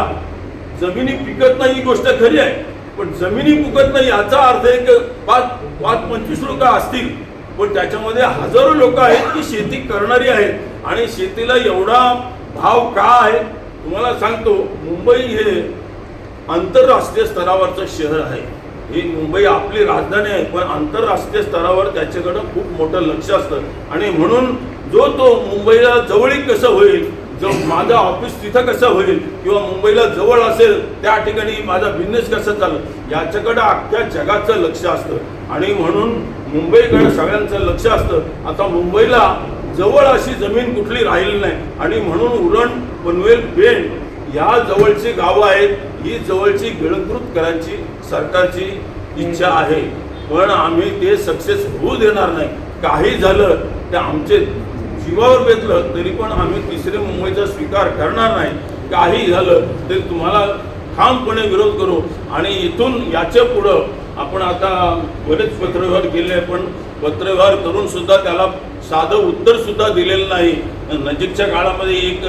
जमिनी पिकत नाही ही गोष्ट खरी आहे, पण जमिनी पिकत नाही याचा अर्थ एक 5-25 लोक असतील, पण त्याच्यामध्ये हजारो लोक आहेत की शेती करणारी आहेत आणि शेतीला एवढा भाव का आहे तुम्हाला सांगतो. मुंबई हे आंतरराष्ट्रीय स्तरावरचं शहर आहे. ही मुंबई आपली राजधानी आहे, पण आंतरराष्ट्रीय स्तरावर त्याच्याकडं खूप मोठं लक्ष असतं आणि म्हणून तो मुंबईला जवळीक कसं होईल, माझं ऑफिस तिथं कसं होईल किंवा मुंबईला जवळ असेल त्या ठिकाणी माझा बिझनेस कसं चालेल याच्याकडं अख्ख्या जगाचं लक्ष असतं आणि म्हणून मुंबईकडे सगळ्यांचं लक्ष असतं. आता मुंबईला जवळ अशी जमीन कुठली राहिली नाही आणि म्हणून उरण, पनवेल, पेण या जवळची गावं आहेत. ही जवळची गिळंकृत करायची सरकारची इच्छा आहे, पण आम्ही ते सक्सेस होऊ देणार नाही. काही झालं ते आमचे जीवावर बेतलं तरी पण आम्ही 3री मुंबईचा स्वीकार करणार नाही. काही झालं तरी तुम्हाला ठामपणे विरोध करू आणि इथून याच्या पुढं आपण आता बरेच पत्रव्यवहार केले, पण पत्रव्यवहार करून सुद्धा त्याला साधं उत्तर सुद्धा दिलेलं नाही. नजीकच्या काळामध्ये एक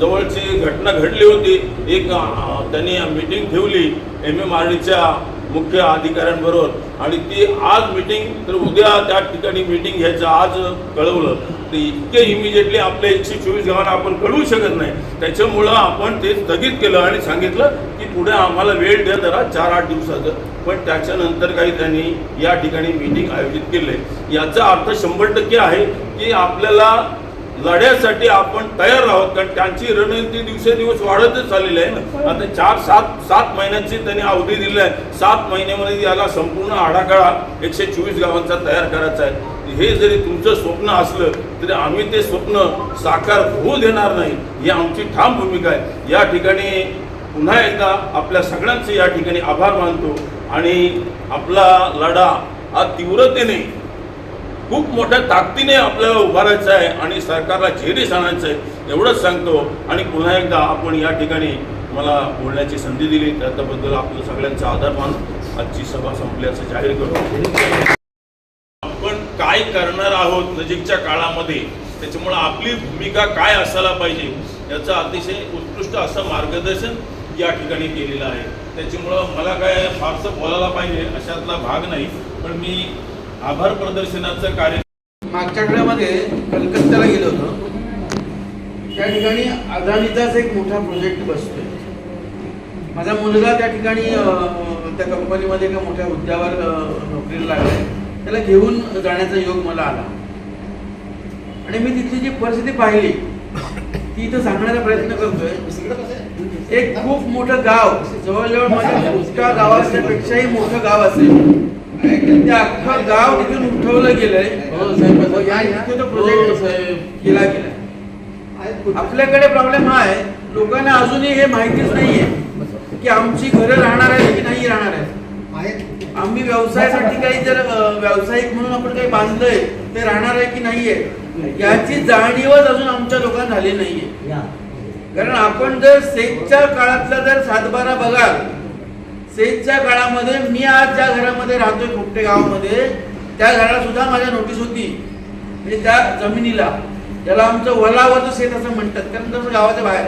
जवळची घटना घडली होती. एक त्यांनी मीटिंग ठेवली MMRDच्या मुख्य अधिकाऱ्यांबरोबर आणि ती आज मीटिंग, तर उद्या त्या ठिकाणी मीटिंग घ्यायचं आज कळवलं. ते इतके इमिजिएटली आपल्या 124 गावांना आपण कळवू शकत नाही. त्याच्यामुळं आपण ते स्थगित केलं आणि सांगितलं की पुढे आम्हाला वेळ द्या जरा 4-8 दिवसाचं. पण त्याच्यानंतर काही त्यांनी या ठिकाणी मीटिंग आयोजित केले. याचा अर्थ 100% आहे की आपल्याला लढ्यासाठी आपण तयार आहोत, कारण त्यांची रणनीती दिवसेदिवस वाढतच चाललेली आहे ना. आता 7 महिन्यांची त्यांनी अवधी दिली आहे. 7 महिन्यामध्ये याला संपूर्ण आढाकाळा 124 गावांचा तयार करायचा आहे. हे जरी तुमचं स्वप्न असलं तरी आम्ही ते स्वप्न साकार होऊ देणार नाही, ही आमची ठाम भूमिका आहे. या ठिकाणी पुन्हा एकदा आपल्या सगळ्यांचे या ठिकाणी आभार मानतो आणि आपला लढा हा तीव्रतेने खूप मोठ्या ताकदीने आपल्याला उभारायचं आहे आणि सरकारला झेरीस आणायचं आहे एवढंच सांगतो. आणि पुन्हा एकदा आपण या ठिकाणी मला बोलण्याची संधी दिली त्याबद्दल आपलं सगळ्यांचा आदर मानून आजची सभा संपल्याचं जाहीर करतो. आपण काय करणार आहोत नजीकच्या काळामध्ये, त्याच्यामुळं आपली भूमिका काय असायला पाहिजे याचं अतिशय उत्कृष्ट असं मार्गदर्शन या ठिकाणी केलेलं आहे. त्याच्यामुळं मला काय फारसं बोलायला पाहिजे अशातला भाग नाही, पण मी आभार प्रदर्शनाचं कार्य मागच्या आठवड्यामध्ये कलकत्त्याला गेलो होतो. त्या ठिकाणी अदानीचाच एक मोठा प्रोजेक्ट बसतोय. माझा मुलगा त्या ठिकाणी त्या कंपनीमध्ये एका मोठ्या हुद्द्यावर नोकरीला लागलाय. त्याला घेऊन जाण्याचा योग मला आला आणि मी तिथली जी परिस्थिती पाहिली ती इथं सांगण्याचा प्रयत्न करतोय. एक खूप मोठं गाव, जवळजवळ माझ्या उचका गावापेक्षाही मोठं गाव असेल, ते अख्खं गाव तिथून उठवलं गेलंय. तो प्रोजेक्ट केला गेलाय. आपल्याकडे प्रॉब्लेम हा आहे, लोकांना अजूनही हे माहितीच नाहीये की आमची घरं राहणार आहे की नाही राहणार आहे. आम्ही व्यवसायासाठी काही जर व्यावसायिक म्हणून आपण काही बांधलंय ते राहणार आहे की नाहीये याची जाणीवच अजून आमच्या लोकांना झाली नाहीये. कारण आपण जर सेजच्या काळातला जर 7-12 बघाल, सेजच्या काळामध्ये मी आज ज्या घरामध्ये राहतोय खोपटे गावामध्ये, त्या घराला सुद्धा माझ्या नोटीस होती. म्हणजे त्या जमिनीला, त्याला आमचं वलावरचं शेत असं म्हणतात, कारण तसं गावाच्या बाहेर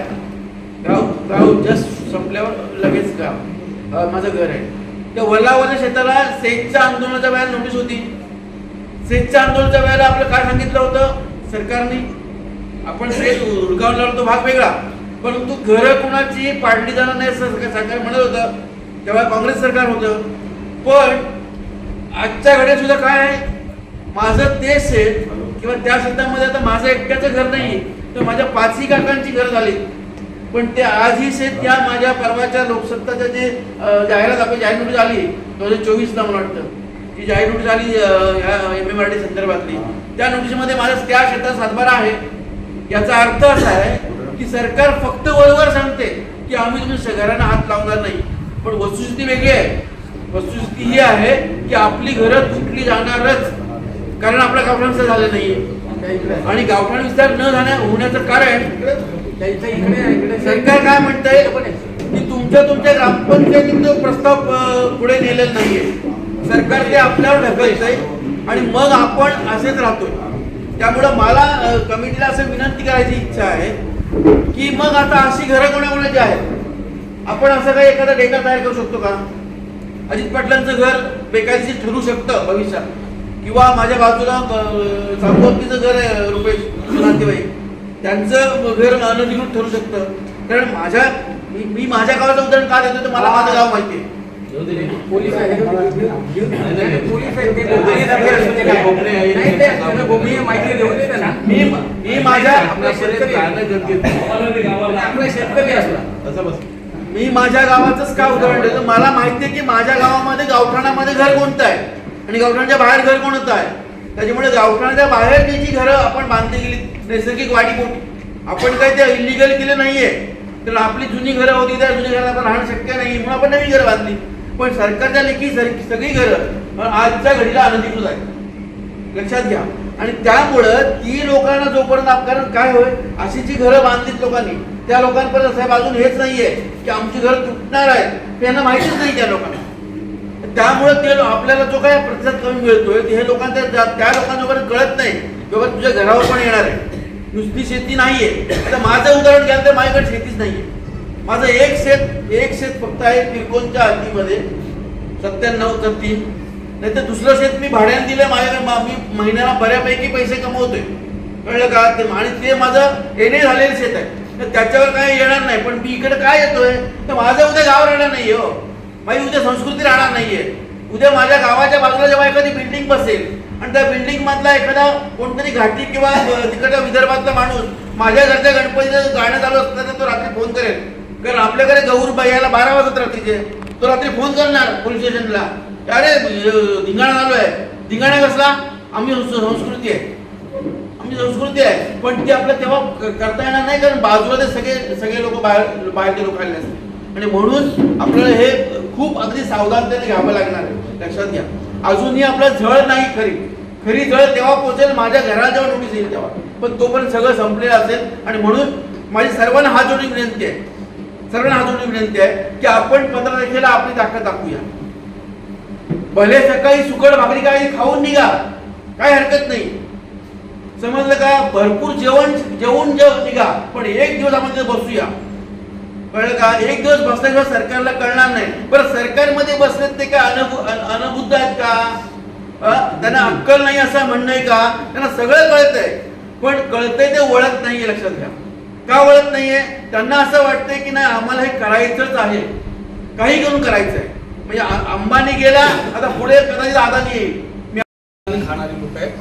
गाव जस्ट संपल्यावर लगेच गाव माझं घर आहे. त्या वलावरच्या शेताला सेजच्या आंदोलनाच्या वेळेला नोटीस होती. सेजच्या आंदोलनाच्या वेळेला आपलं काय सांगितलं होतं सरकारने, आपण सेज हुडकावला तो भाग वेगळा, परंतु घरं कुणाची पाडली जाणार नाही असं सरकार म्हणत होतं. तेव्हा काँग्रेस सरकार होतं. पण आजच्या घडीत सुद्धा काय आहे, माझं ते शेत किंवा त्या शेतामध्ये आता माझं एकट्याचं घर नाही, तर माझ्या 5ही काकांची घर झाली. पण ते आजही शेत त्या माझ्या परवाच्या लोकसत्ताच्या जे जाहिरात आपली जाहीर नोटीस आली 2024ला मला वाटतं, ती जाहीर नोटीस आली MMRD संदर्भातली, त्या नोटीसमध्ये माझ्या त्या शेतात 7-12 आहे. याचा अर्थ असा आहे की सरकार फक्त वरवर सांगते की आम्ही तुम्ही घरांना हात लावणार नाही, पण वस्तुस्थिती वेगळी आहे. वस्तुस्थिती ही आहे की आपली घरं तुटली जाणारच, कारण आपला गावठाण विस्तार झाला नाहीये. आणि गावठाण विस्तार न होण्याचं कारण सरकार काय म्हणतंय की तुमच्या ग्रामपंचायतीत प्रस्ताव पुढे नेलेला नाहीये. सरकार ते आपल्यावर ढकलतंय आणि मग आपण असेच राहतोय. त्यामुळं मला कमिटीला असं विनंती करायची इच्छा आहे की मग आता अशी घरं कोणाकोणाची आहेत, आपण असं काही एखादा डेटा तयार करू शकतो का? अजित पाटलांचं घर बेकायदेशीर ठरू शकतं भविष्यात, किंवा माझ्या बाजूला सामोवतीचं घर आहे रुपेश नातेवाईक, त्यांचं घर अनधिकृत ठरू शकतं. कारण मी माझ्या गावाचं उदाहरण का देतो तर मला माझं गाव माहिती आहे. मी माझ्या गावाचंच का उदाहरण देतो, मला माहिती आहे की माझ्या गावामध्ये गावठाणामध्ये घर कोणतं आहे आणि गावठाणाच्या बाहेर घर कोणतं आहे. त्याच्यामुळे गावठाणाच्या बाहेर जी घरं आपण बांधली गेली नैसर्गिक वाढीपोटी, आपण काही ते इलिगल केलं नाहीये, तर आपली जुनी घरं होती त्या जुनी घरात आपण राहणं शक्य नाही म्हणून आपण नवी घरं बांधली. पण सरकारच्या लेखी सगळी घरं आजच्या घडीला अनधिकृत आहे, लक्षात घ्या. आणि त्यामुळं ती लोकांना जोपर्यंत, कारण काय होय, अशी जी घरं बांधलीत लोकांनी, त्या लोकांपर्यंत साहेब अजून हेच नाहीये की आमची घरं तुटणार आहेत, त्यांना माहितीच नाही त्या लोकांना. त्यामुळे ते आपल्याला जो काय प्रतिसाद कमी मिळतोय हे लोकांच्या त्या लोकांना कळत नाही बाबा तुझ्या घरावर पण येणार आहे. नुसती शेती नाहीये. आता माझं उदाहरण घ्याल तर माझ्याकडे शेतीच नाहीये. माझं एक शेत फक्त आहे तिरकोनच्या हद्दीमध्ये 97-3. नाही तर दुसरं शेत मी भाड्याने दिलं. माझ्याकडे मी महिन्याला बऱ्यापैकी पैसे कमवतोय, कळलं का? आणि ते माझं येणे झालेलं शेत आहे, तर त्याच्यावर काय येणार नाही. पण मी इकडे काय येतोय तर माझं उद्या गाव राहणार नाही हो, माझी उद्या संस्कृती राहणार नाहीये. उद्या माझ्या गावाच्या बाजूला जेव्हा एखादी बिल्डिंग बसेल आणि त्या बिल्डिंग मधला एखादा कोणतरी घाटी किंवा तिकडच्या विदर्भातला माणूस माझ्या घरच्या गणपतीचं गाणं चालू असताना तो रात्री फोन करेल, कारण आपल्याकडे गौर यायला 12 वाजत रात्रीचे, तो रात्री फोन करणार पोलीस स्टेशनला, अरे धिंगाणा चालू आहे. धिंगाणा कसला? आम्ही संस्कृती आहे, पण ती आपल्याला तेव्हा करता येणार नाही, कारण बाजूला ते सगळे लोक बाहेरचे लोक आले असतात. आणि म्हणून आपल्याला हे खूप अगदी सावधानतेने घ्यावं लागणार आहे. लक्षात घ्या, अजूनही आपला झळ नाही. खरी झळ तेव्हा पोहोचेल माझ्या घराला जेव्हा नोटीस येईल तेव्हा, पण तोपर्यंत सगळं संपलेलं असेल. आणि म्हणून माझी सर्वांना हात जोडून विनंती आहे की आपण 15 तारखेला आपली ताकद दाखवूया. भले सकाळी सुकट भाकरी काही खाऊन निघा, काही हरकत नाही, समजलं का? भरपूर जेवून निघा, पण एक दिवस आपण तिथे बसूया, कळलं का? एक दिवस बसल्याशिवाय सरकारला कळणार नाही. बरं, सरकारमध्ये बसलेत ते काय अनबुद्ध आहेत का? त्यांना अक्कल नाही असं म्हणणं आहे का? त्यांना सगळं कळतंय, पण कळतंय ते वळत नाहीये. लक्षात घ्या, का वळत नाहीये? त्यांना असं वाटतंय की नाही आम्हाला हे करायचंच आहे, काही करून करायचं आहे. म्हणजे अंबानी गेला, आता पुढे कदाचित अदानी येईल. खाणारी लोक आहेत.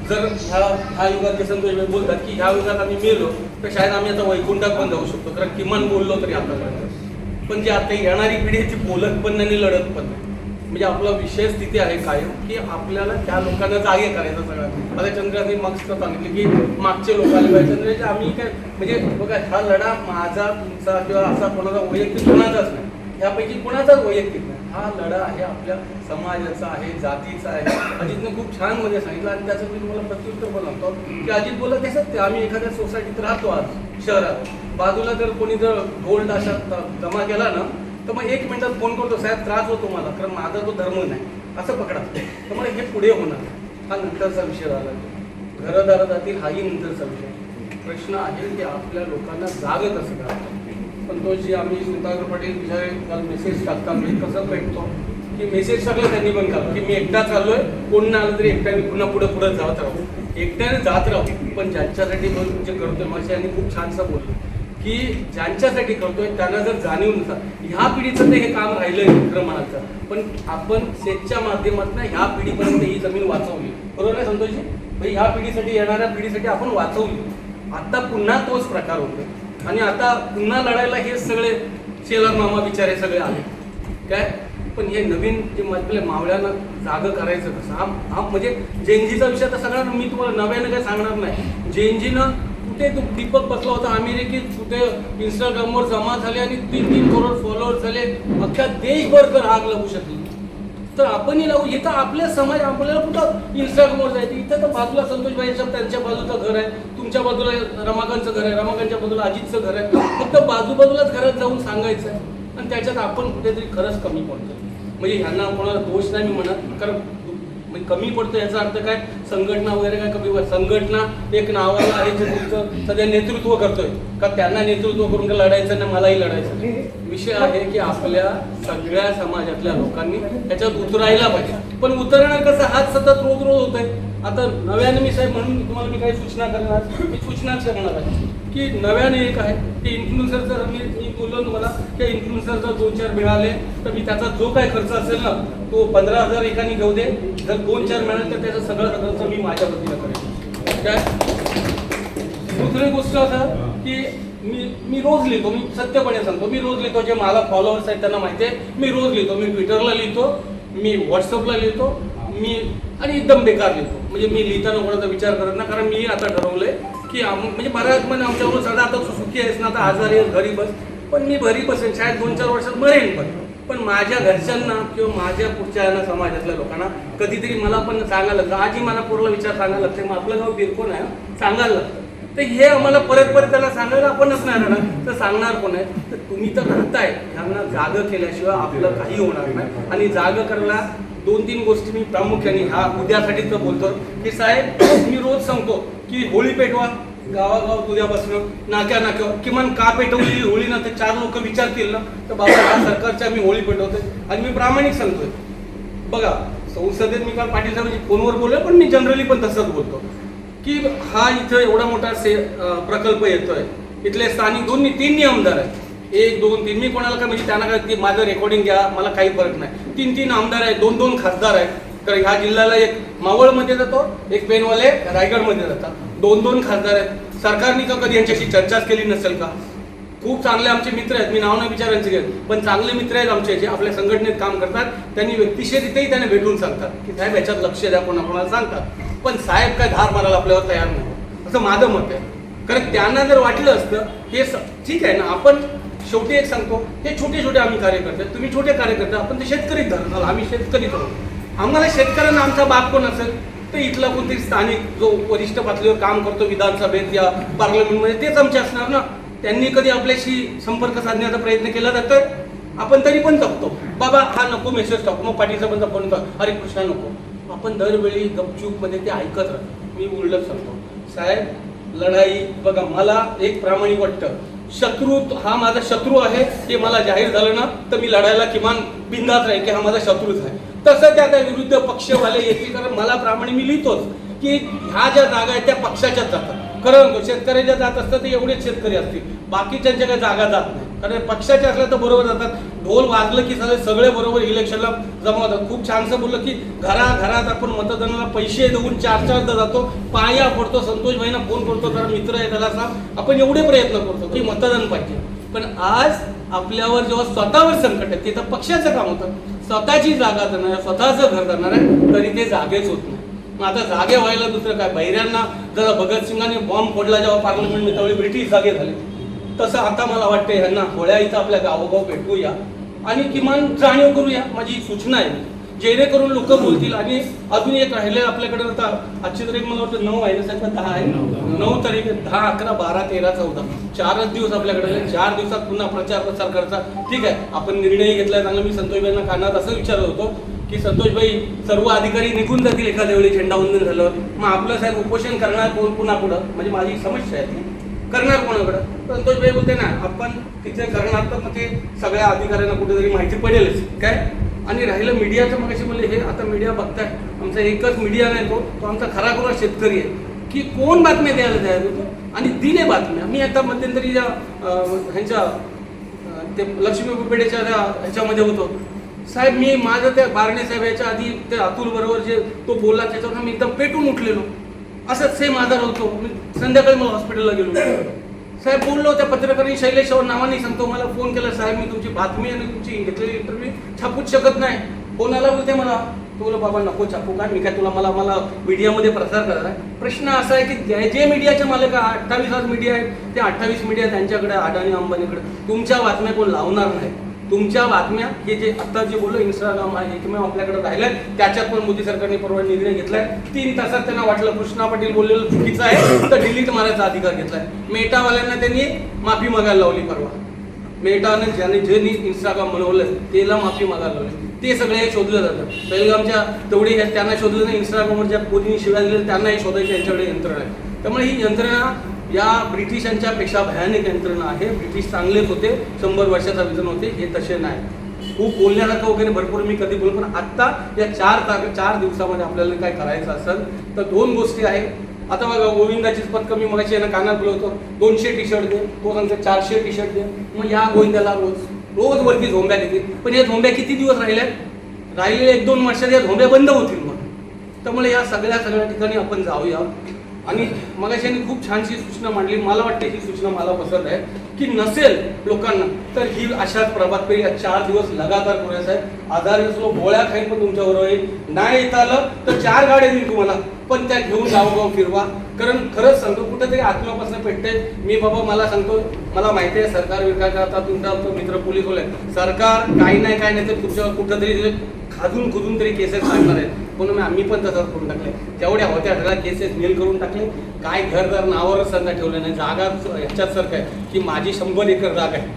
जर ह्या युगात जे संतोष भाई बोलतात की ह्या युगात आम्ही मेलो तर शायद आम्ही आता वैकुंठात पण जाऊ शकतो, कारण किमान बोललो तरी आतापर्यंत. पण जे आता येणारी पिढी ती बोलत पण नाही आणि लढत पण नाही. म्हणजे आपला विषय स्थिती आहे कायम की आपल्याला त्या लोकांना जागे करायचं सगळं. आता चंद्राने मागचं सांगितलं की मागचे लोक आले पाहिजे. चंद्राचे आम्ही काय म्हणजे बघा, हा लढा माझा तुमचा किंवा असा कोणाचा वैयक्तिक कोणाचाच नाही, ह्यापैकी कोणाचाच वैयक्तिक नाही. हा लढा आहे आपल्या समाजाचा आहे, जातीचा आहे. अजितनं खूप छान मध्ये सांगितलं आणि त्याचं मी तुम्हाला प्रत्युत्तर पण लागतो की अजित बोलत आहे सत्य. आम्ही एखाद्या सोसायटीत राहतो आज शहरात, बाजूला जर कोणी जर गोल्ड अशा जमा केला ना तर मग 1 मिनिटात फोन करतो, साहेब त्रास होतो मला, कारण माझा तो धर्म नाही असं पकडा. तर मग हे पुढे होणार, हा नंतरचा विषय झाला. घरदार जातील हाही नंतरचा विषय. प्रश्न आहे की आपल्या लोकांना जाग कसं करावं. संतोषजी, आम्ही सुधाकर पाटील विचारे काल मेसेज टाकतात, मी कसं भेटतो की मेसेज टाकलं त्यांनी पण काल की मी एकटा चाललोय, कोण ना आलं तरी एकट्याने पुन्हा पुढे जात राहू, एकट्याने जात राहू. पण ज्यांच्यासाठी जे करतोय माझ्या यांनी खूप छानसं बोललं की ज्यांच्यासाठी करतोय त्यांना जर जाणीव नसतात, ह्या पिढीचं ते हे काम राहिलं खरं म्हणायचं, पण आपण सेटच्या माध्यमातून ह्या पिढीपर्यंत ही जमीन वाचवली. बरोबर आहे संतोषजी? म्हणजे ह्या पिढीसाठी, येणाऱ्या पिढीसाठी आपण वाचवली. आता पुन्हा तोच प्रकार होतो आणि आता पुन्हा लढायला हे सगळे शेलार मामा बिचारे सगळे आले काय. पण हे नवीन जे आपल्या मावळ्यांना जागं करायचं कसं, हा म्हणजे जेनजीचा विषय तर सगळ्या मी तुम्हाला नव्यानं काय सांगणार नाही. जेनजीनं कुठे तो दीपक बसला होता अमेरिकेत, कुठे इंस्टाग्रामवर जमा झाले आणि 3-3 करोड फॉलोअर्स झाले, अख्ख्या देशभर तर आग लागू शकली. तर आपणही लावू. इथं आपल्या समाज, आपल्याला कुठं इंस्टाग्रामवर जायचं, इथं तर बाजूला संतोष भाई त्यांच्या बाजूचं घर आहे, तुमच्या बाजूला रमाकांतचं घर आहे, रमाकांतच्या बाजूला अजितचं घर आहे. फक्त बाजूबाजूलाच घरात जाऊन सांगायचं आहे आणि त्याच्यात आपण कुठेतरी खरंच कमी पडतो. म्हणजे ह्यांना कोणाला दोष नाही मी म्हणत, कारण म्हणजे कमी पडतो याचा अर्थ काय, संघटना वगैरे काय कमी. संघटना एक नावाला आहे जे तुमचं सध्या नेतृत्व करतोय का, त्यांना नेतृत्व करून का लढायचं नाही, मलाही लढायचं. विषय आहे की आपल्या सगळ्या समाजातल्या लोकांनी त्याच्यात उतरायला पाहिजे. पण उतरणार कसं, हात सतत रोज होत आहे. आता नव्याने मी साहेब म्हणून तुम्हाला मी काही सूचना करणार, मी सूचनाच करणार आहे की नव्याने एक आहे की इन्फ्लुएन्सर जर मी बोललो तुम्हाला की इन्फ्लुएन्सर जर 2-4 मिळाले तर मी त्याचा जो काही खर्च असेल ना तो 15,000 एकाने घेऊ दे. जर 2-4 मिळाले तर त्याचा सगळं खर्च मी माझ्या वतीनं करेन काय. दुसरी गोष्ट असं की मी रोज लिहितो, मी सत्यपणे सांगतो, मी रोज लिहितो. जे मला फॉलोअर्स आहेत त्यांना माहिती आहे, मी रोज लिहितो. मी ट्विटरला लिहितो, मी व्हॉट्सअपला लिहितो, मी आणि एकदम बेकार लिहितो. म्हणजे मी लिहिताना कोणाचा विचार करत ना, कारण मी आता ठरवलंय की म्हणजे बऱ्याच म्हणजे आमच्याबरोबर सदा आता सुखी आहेस ना, आता आजारी आहे घरी बस, पण मी घरी बसेन, शाळेत 2-4 वर्षात मरेन. पण माझ्या घरच्यांना किंवा माझ्या पुढच्या समाजातल्या लोकांना कधीतरी मला पण सांगायला लागतं. आजही मला पूर्ण विचार सांगायला लागते, मग आपलं गाव बिरकोण आहे सांगायला लागतं. तर हे आम्हाला परत परत त्याला सांगायला आपणच नाही राहणार, तर सांगणार कोण आहे? तर तुम्ही तर राहताय, ह्यांना जागं केल्याशिवाय आपलं काही होणार नाही. आणि जागं करायला 2-3 गोष्टी मी प्रामुख्याने ह्या उद्यासाठी तर बोलतो की साहेब, मी रोज सांगतो की होळी पेटवा गावागाव उद्यापासून, नाक्या नाक्यावर. किमान का पेटवली होळी ना, तर 4 लोक विचारतील ना, तर बाबा या सरकारच्या मी होळी पेटवतोय. आणि मी प्रामाणिक सांगतोय, बघा संसदेत मी काल पाटील साहेबांची फोनवर बोललो, पण मी जनरली पण तसंच बोलतो की हा इथं एवढा मोठा प्रकल्प येतोय, इथले स्थानिक 2-3 आमदार आहेत, 1, 2, 3, मी कोणाला काय म्हणजे त्यांना काय माझं रेकॉर्डिंग घ्या, मला काही फरक नाही. 3 आमदार आहेत, 2 खासदार आहेत. तर ह्या जिल्ह्याला एक मावळमध्ये जातो, एक पेनवाले रायगडमध्ये जातात, 2 खासदार आहेत. सरकारने का कधी यांच्याशी चर्चाच केली नसेल का? खूप चांगले आमचे मित्र आहेत, मी नाव नाही विचारायचे घेत, पण चांगले मित्र आहेत आमचे जे आपल्या संघटनेत काम करतात. त्यांनी व्यक्तिशःरित्याही त्यांना भेटून सांगतात की साहेब याच्यात लक्ष द्या, कोणाकोणाला सांगतात. पण साहेब काय धार मारायला आपल्यावर तयार नाही, असं माझं मत आहे. कारण त्यांना जर वाटलं असतं हे ठीक आहे ना, आपण शेवटी एक सांगतो, हे छोटे छोटे आम्ही कार्यकर्ते, तुम्ही छोटे कार्यकर्ते, आपण ते शेतकरी धरणार, आम्ही शेतकरी धरू. आम्हाला शेतकऱ्यांना आमचा बाप कोण असेल तर इथला कोणतरी स्थानिक जो वरिष्ठ पातळीवर काम करतो विधानसभेत या पार्लमेंटमध्ये, तेच आमचे असणार ना. त्यांनी कधी आपल्याशी संपर्क साधण्याचा प्रयत्न केला तर आपण तरी पण जपतो, बाबा हा नको मेसेज टाकू, मग पाटील साहेबांचा फोन कर, अरे कृष्णा नको. आपण दरवेळी गपचूपमध्ये ते ऐकत राहतो. मी उलट सांगतो साहेब, लढाई बघा, मला एक प्रामाणिक वाटतं, शत्रू हा माझा शत्रू आहे हे मला जाहीर झालं ना, तर मी लढायला किमान बिंदास राहील की हा माझा शत्रूच आहे. तसं त्या विरुद्ध पक्षवाले येतील, कारण मला प्रामाणिक मी लिहितोच की ह्या ज्या जागा आहेत त्या पक्षाच्याच जातात. खरं शेतकऱ्याच्या जात असतात ते एवढेच शेतकरी असतील, बाकीच्यांच्या काही जागा जात नाही. कारण पक्षाचे असल्या तर बरोबर जातात, ढोल वाजलं की सगळे बरोबर इलेक्शनला जमा होतात. खूप छानसं बोललं की घराघरात आपण मतदानाला पैसे देऊन 4-4दा जातो, पाया पडतो, संतोष भाईंना फोन करतो, जरा मित्र आहे त्याला सांग, आपण एवढे प्रयत्न करतो की मतदान पाहिजे. पण आज आपल्यावर जेव्हा स्वतःवर संकट आहे, ते तर पक्षाचं काम होतं. स्वतःची जागा जाणार आहे, स्वतःचं घर जाणार आहे, तरी ते जागेच होत नाही. मग आता जागे व्हायला दुसरं काय? बहिऱ्यांना जरा भगतसिंगाने बॉम्ब फोडला जेव्हा पार्लमेंटमध्ये, त्यावेळी ब्रिटिश जागे झाले. तसं आता मला वाटतं ह्यांना होळ्या इथं आपल्या गावोगाव भेटूया आणि किमान जाणीव करूया, माझी सूचना आहे, जेणेकरून लोक बोलतील. आणि अजून एक राहिले आपल्याकडे, आता आजची तारीख मला वाटतं 9 आहे ना साहेब, 10 आहे, 9 तारीख, 10, 11, 12, 13, 14, 4च दिवस आपल्याकडे. 4 दिवसात पुन्हा प्रचार प्रसार करायचा. ठीक आहे, आपण निर्णय घेतलाय चांगला. मी संतोषबाईंना कानात असं विचारत होतो की संतोषबाई, सर्व अधिकारी निघून जातील एखाद्या वेळी झेंडावंदन झालं, मग आपलं साहेब उपोषण करणार कोण पुन्हा पुढं? म्हणजे माझी समस्या आहे ती, करणार कोणाकडं? संतोषबाई बोलते ना, आपण तिथे करणार तर मग ते सगळ्या अधिकाऱ्यांना कुठेतरी माहिती पडेलच काय. आणि राहिलं मीडियाचं, मग अशी म्हणले, हे आता मीडिया बघताय, आमचा एकच मीडिया नाही, तो आमचा खरा शेतकरी आहे की कोण बातम्या द्यायला तयार होतो आणि दिले बातम्या. मी आता मध्यंतरी ह्यांच्या ते लक्ष्मी पेढेच्या ह्याच्यामध्ये होतो साहेब, मी माझं त्या बारणे साहेब याच्या आधी ते अतुल बरोबर जे तो बोलला त्याच्यावर मी एकदम पेटून उठलेलो. असंच सेम आजार होतो. मी संध्याकाळी मला हॉस्पिटलला गेलो, साहेब बोललो, त्या पत्रकारांनी शैलेश नावाने सांगतो, मला फोन केला, साहेब मी तुमची बातमी आणि तुमची घेतलेली इंटरव्ह्यू छापूच शकत नाही. फोन आला, बोलते मला, तुला बाबा नको छापू, काय मी काय तुला मला मीडियामध्ये प्रसार करायला आहे. प्रश्न असा आहे की जे मीडियाचे मालक 28 मीडिया आहेत, ते 28 मीडिया त्यांच्याकडे, अडाणी अंबानीकडे. तुमच्या बातम्या कोण लावणार नाही. तुमच्या बातम्या हे जे आता जे बोललो इंस्टाग्राम आहे एकमेव आपल्याकडे राहिलंय, त्याच्यात पण मोदी सरकारने परवा निर्णय घेतलाय. 3 तासात त्यांना वाटलं कृष्णा पाटील बोललेलं चुकीचं आहे तर डिलीट मारायचा अधिकार घेतलाय. मेटावाल्यांना त्यांनी माफी मागायला लावली परवा. मेटाने ज्यांनी इंस्टाग्राम बनवलं त्याला माफी मागायला लावली. ते सगळे शोधलं जातं. बेळगामच्या तेवढी त्यांना शोधलं नाही, इंस्टाग्रामवर ज्या मोदींनी शिव्या दिल्या त्यांनाही शोधायची यांच्याकडे यंत्रणा आहे. त्यामुळे ही यंत्रणा या ब्रिटिशांच्या पेक्षा भयानक यंत्रणा आहे. ब्रिटिश चांगलेच होते, 100 वर्षाचा विजन होते, हे तसे नाही. खूप बोलण्यासारखं वगैरे भरपूर मी कधी बोलू, पण आत्ता या 4 दिवसामध्ये आपल्याला काय करायचं असेल तर 2 गोष्टी आहेत. आता बघा, गोविंदाचीच पथकं मी मगाशी यांना कानात बोलवतो, 200 टी-शर्ट दे, तो सांगतो 400 टी-शर्ट दे. मग या गोविंदाला रोज वरती झोंब्या घेतील. पण या झोंब्या किती दिवस राहिलेल्या 1-2 वर्षात या झोंब्या बंद होतील. मग त्यामुळे या सगळ्या ठिकाणी आपण जाऊया. आणि मगाशी यांनी खूप छानशी सूचना मांडली, मला वाटते ही सूचना मला पसंत आहे की नसेल लोकांना तर ही अशाच प्रभात फेरी 4 दिवस लगातार करायचं आहे. आजारी असलो गोळ्या खाईन पण तुमच्याबरोबर येईल, नाही येता आलं तर 4 गाड्या देईल तुम्हाला, पण त्या घेऊन गावोगाव फिरवा. कारण खरंच सांगतो कुठेतरी आत्म्यापासून पेटते. मी बाबा मला सांगतो, मला माहिती आहे सरकार विकार आता तुमचा मित्र पोलीस बोलाय, सरकार काही नाही तर तुमच्यावर कुठंतरी खाजून खुजून तरी केसेस काढणार आहेत, म्हणून आम्ही पण तसंच करून टाकले. जेवढ्या होत्या त्याला केसेस नील करून टाकले. काय घरदार नावावरच सध्या ठेवलं नाही. जागा ह्याच्यात सारखं आहे की माझी 100 एकर जागा आहे,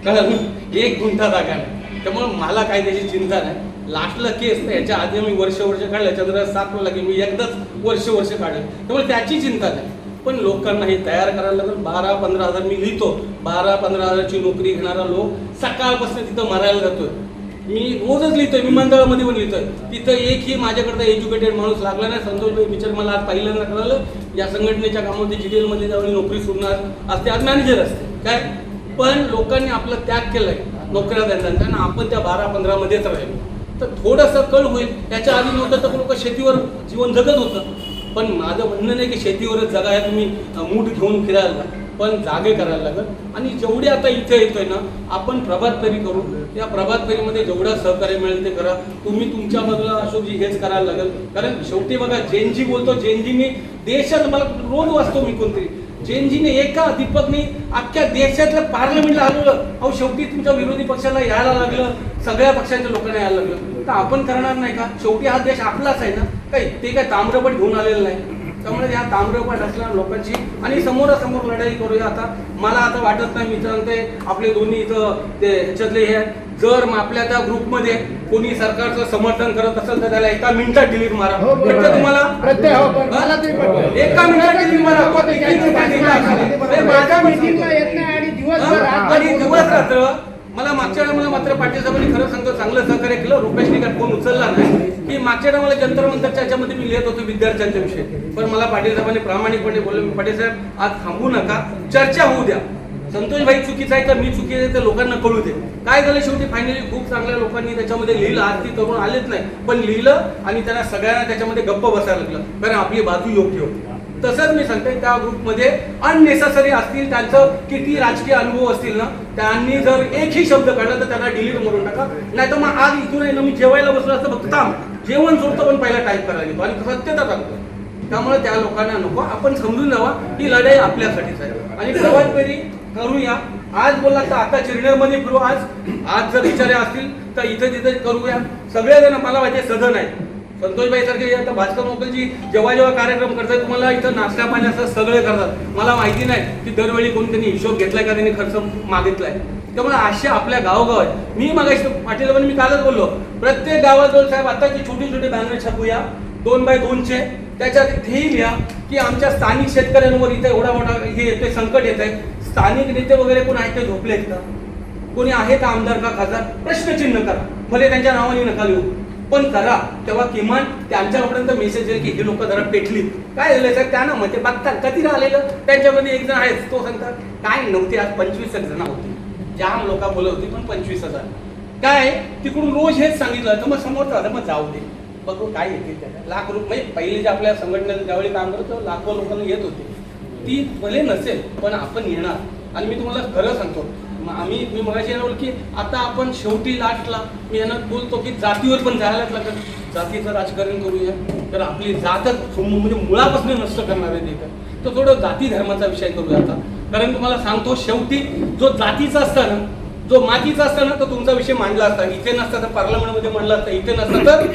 कळलं, 1 गुंठा जागा नाही. त्यामुळे मला काही त्याची चिंता नाही. लास्टला केस तर याच्या आधी मी वर्ष काढलं, चंद्र 7 की मी एकदाच वर्ष काढलं, त्यामुळे त्याची चिंता नाही. पण लोकांना हे तयार करायला लागेल. 12-15 हजार मी लिहितो, 12-15 हजारची नोकरी घेणारा लोक सकाळपासून तिथं मरायला जातोय. मी रोजच लिहितोय, विमानतळामध्ये पण लिहितोय. तिथं एकही माझ्याकडे एज्युकेटेड माणूस लागला नाही. संतोषभाई बिचार मला आज पहिल्यांदा कळलं, या संघटनेच्या कामामध्ये GTL मध्ये जाऊन नोकरी सोडणार असते, आज मॅनेजर असते काय. पण लोकांनी आपलं त्याग केलाय नोकऱ्या त्यांना, आपण त्या 12-15 मध्येच राहिलो तर थोडंसं कळ होईल. त्याच्या आधी नव्हतं तर लोक शेतीवर जीवन जगत होतं. पण माझं म्हणणं नाही की शेतीवरच जगाय तुम्ही मूठ घेऊन फिरायला, पण जागे करायला लागेल. आणि जेवढे आता इथे येतोय ना, आपण प्रभात फेरी करू. या प्रभात फेरीमध्ये जेवढं सहकार्य मिळेल ते करा. तुम्ही तुमच्या बाजूला अशोकजी हेच करायला लागेल. कारण शेवटी बघा, जेनजी बोलतो, जेनजीने देशात, मला रोज वाचतो मी कोणतरी, जेनजीने एका दीपकने अख्ख्या देशातल्या पार्लमेंटला हलवलं. अहो शेवटी तुमच्या विरोधी पक्षाला यायला लागलं, सगळ्या पक्षांच्या लोकांना यायला लागलं, तर आपण करणार नाही का? शेवटी हा देश आपलाच आहे ना, काही ते काय ताम्रपट घेऊन आलेलं नाही. त्यामुळे या ताम्रपट असलेल्या लोकांची आणि समोरासमोर लढाई करूया. आता मला आता वाटत नाही, मित्रांनो, ते आपले दोन्ही इथं ते ह्याच्यातले हे आहेत, जर आपल्या त्या ग्रुपमध्ये कोणी सरकारचं समर्थन करत असेल तर त्याला एका मिनिटात डिलीट मारा. तुम्हाला एका मिनिटात डिलीट मारा. माझ्या मीटिंगला येत नाही आणि दिवस रात्र मला मागच्या वेळेला मात्र पाटील साहेबांनी खरं सांगतो चांगलं सहकार्य केलं. रुपेशने काय फोन उचलला नाही की मागच्या वेळेला मला जंतर मंतरच्या याच्यामध्ये मी लिहित होतो विद्यार्थ्यांच्या विषयी, पण मला पाटील साहेबांनी प्रामाणिकपणे बोलले, पाटील साहेब आज थांबू नका, चर्चा होऊ द्या. संतोषभाई चुकीचा आहे तर मी चुकीचं आहे तर लोकांना कळू दे. काय झालं शेवटी फायनली खूप चांगल्या लोकांनी त्याच्यामध्ये लिहिलं. आज ती तरुण आलेच नाही पण लिहिलं आणि त्यांना सगळ्यांना त्याच्यामध्ये गप्प बसायला लागलं, कारण आपली बाजू योग्य होती. तसंच मी सांगते त्या ग्रुपमध्ये अननेसेसरी असतील, त्यांचं किती राजकीय अनुभव असतील ना, त्यांनी जर एकही शब्द काढला तर त्यांना डिलीट मारून टाका. नाही तर मग आज इथून आहे ना, मी जेवायला बसलो असतं फक्त जेवण सोडतो पण पहिला टाईप करायला येतो आणि सत्यता टाकतो. त्यामुळे त्या लोकांना नको, आपण समजून जावा ही लढाई आपल्यासाठीच आहे आणि प्रभात फेरी करूया. आज बोलला तर आता चिरनेरमध्ये फिरू, आज जर विचारे असतील तर इथे तिथे करूया. सगळेजण मला माहिती आहे सदन आहे, संतोषभाई सारखे आता भास्कर मोकलजी जेव्हा कार्यक्रम करतात तुम्हाला इथं नाश्ता पाण्याचं सगळे करतात. मला माहिती नाही की दरवेळी कोणी त्यांनी हिशोब घेतलाय का त्यांनी खर्च मागितलाय. त्यामुळे असे आपल्या गावोगाव आहेत. मी मागाशी पाटील पण मी कालच बोललो, प्रत्येक गावाजवळ साहेब आताची छोटी छोटी बॅनर छापूया 2x2चे, त्याच्यात इथेही लिहा की आमच्या स्थानिक शेतकऱ्यांवर इथे एवढा मोठा हे येतोय, संकट येत आहे. स्थानिक नेते वगैरे कोण आहेत ते झोपलेत का? कोणी आहे का आमदार का खासदार? प्रश्नचिन्ह करा, भले त्यांच्या नावाने नका लिहू पण करा. तेव्हा किमान त्यांच्यापर्यंत मेसेज येईल की ही लोक जरा पेटली. काय झालं साहेब, त्यांना मते बघतात कधी राहिलेलं त्यांच्यामध्ये एक जण आहेच, तो सांगतात काय नव्हते आज 25 जण होती, जाम लोक बोलत होती पण 25,000 काय तिकडून रोज हेच सांगितलं तर मग समोर मग जाऊ दे बघू काय येतील त्याला. लाख रुपये पहिले जे आपल्या संघटनेत ज्यावेळी काम करत तेव्हा लाखो लोकांना येत होते, ती भले नसेल पण आपण येणार. आणि मी तुम्हाला खरं सांगतो, मी मगाशी येणार की आता आपण शेवटी लास्टला मी यांना बोलतो की जातीवर पण जायलाच लागत. जातीचं राजकारण करूया तर आपली जातच म्हणजे मुळापासून नष्ट करणार आहे तिथं, तर थोडं जाती धर्माचा विषय करूया आता. कारण तुम्हाला सांगतो शेवटी जो जातीचा असता ना, जो मातीचा असता ना, तर तुमचा विषय मांडला असता. इथे नसता तर पार्लमेंटमध्ये मांडला असता, इथे नसता तर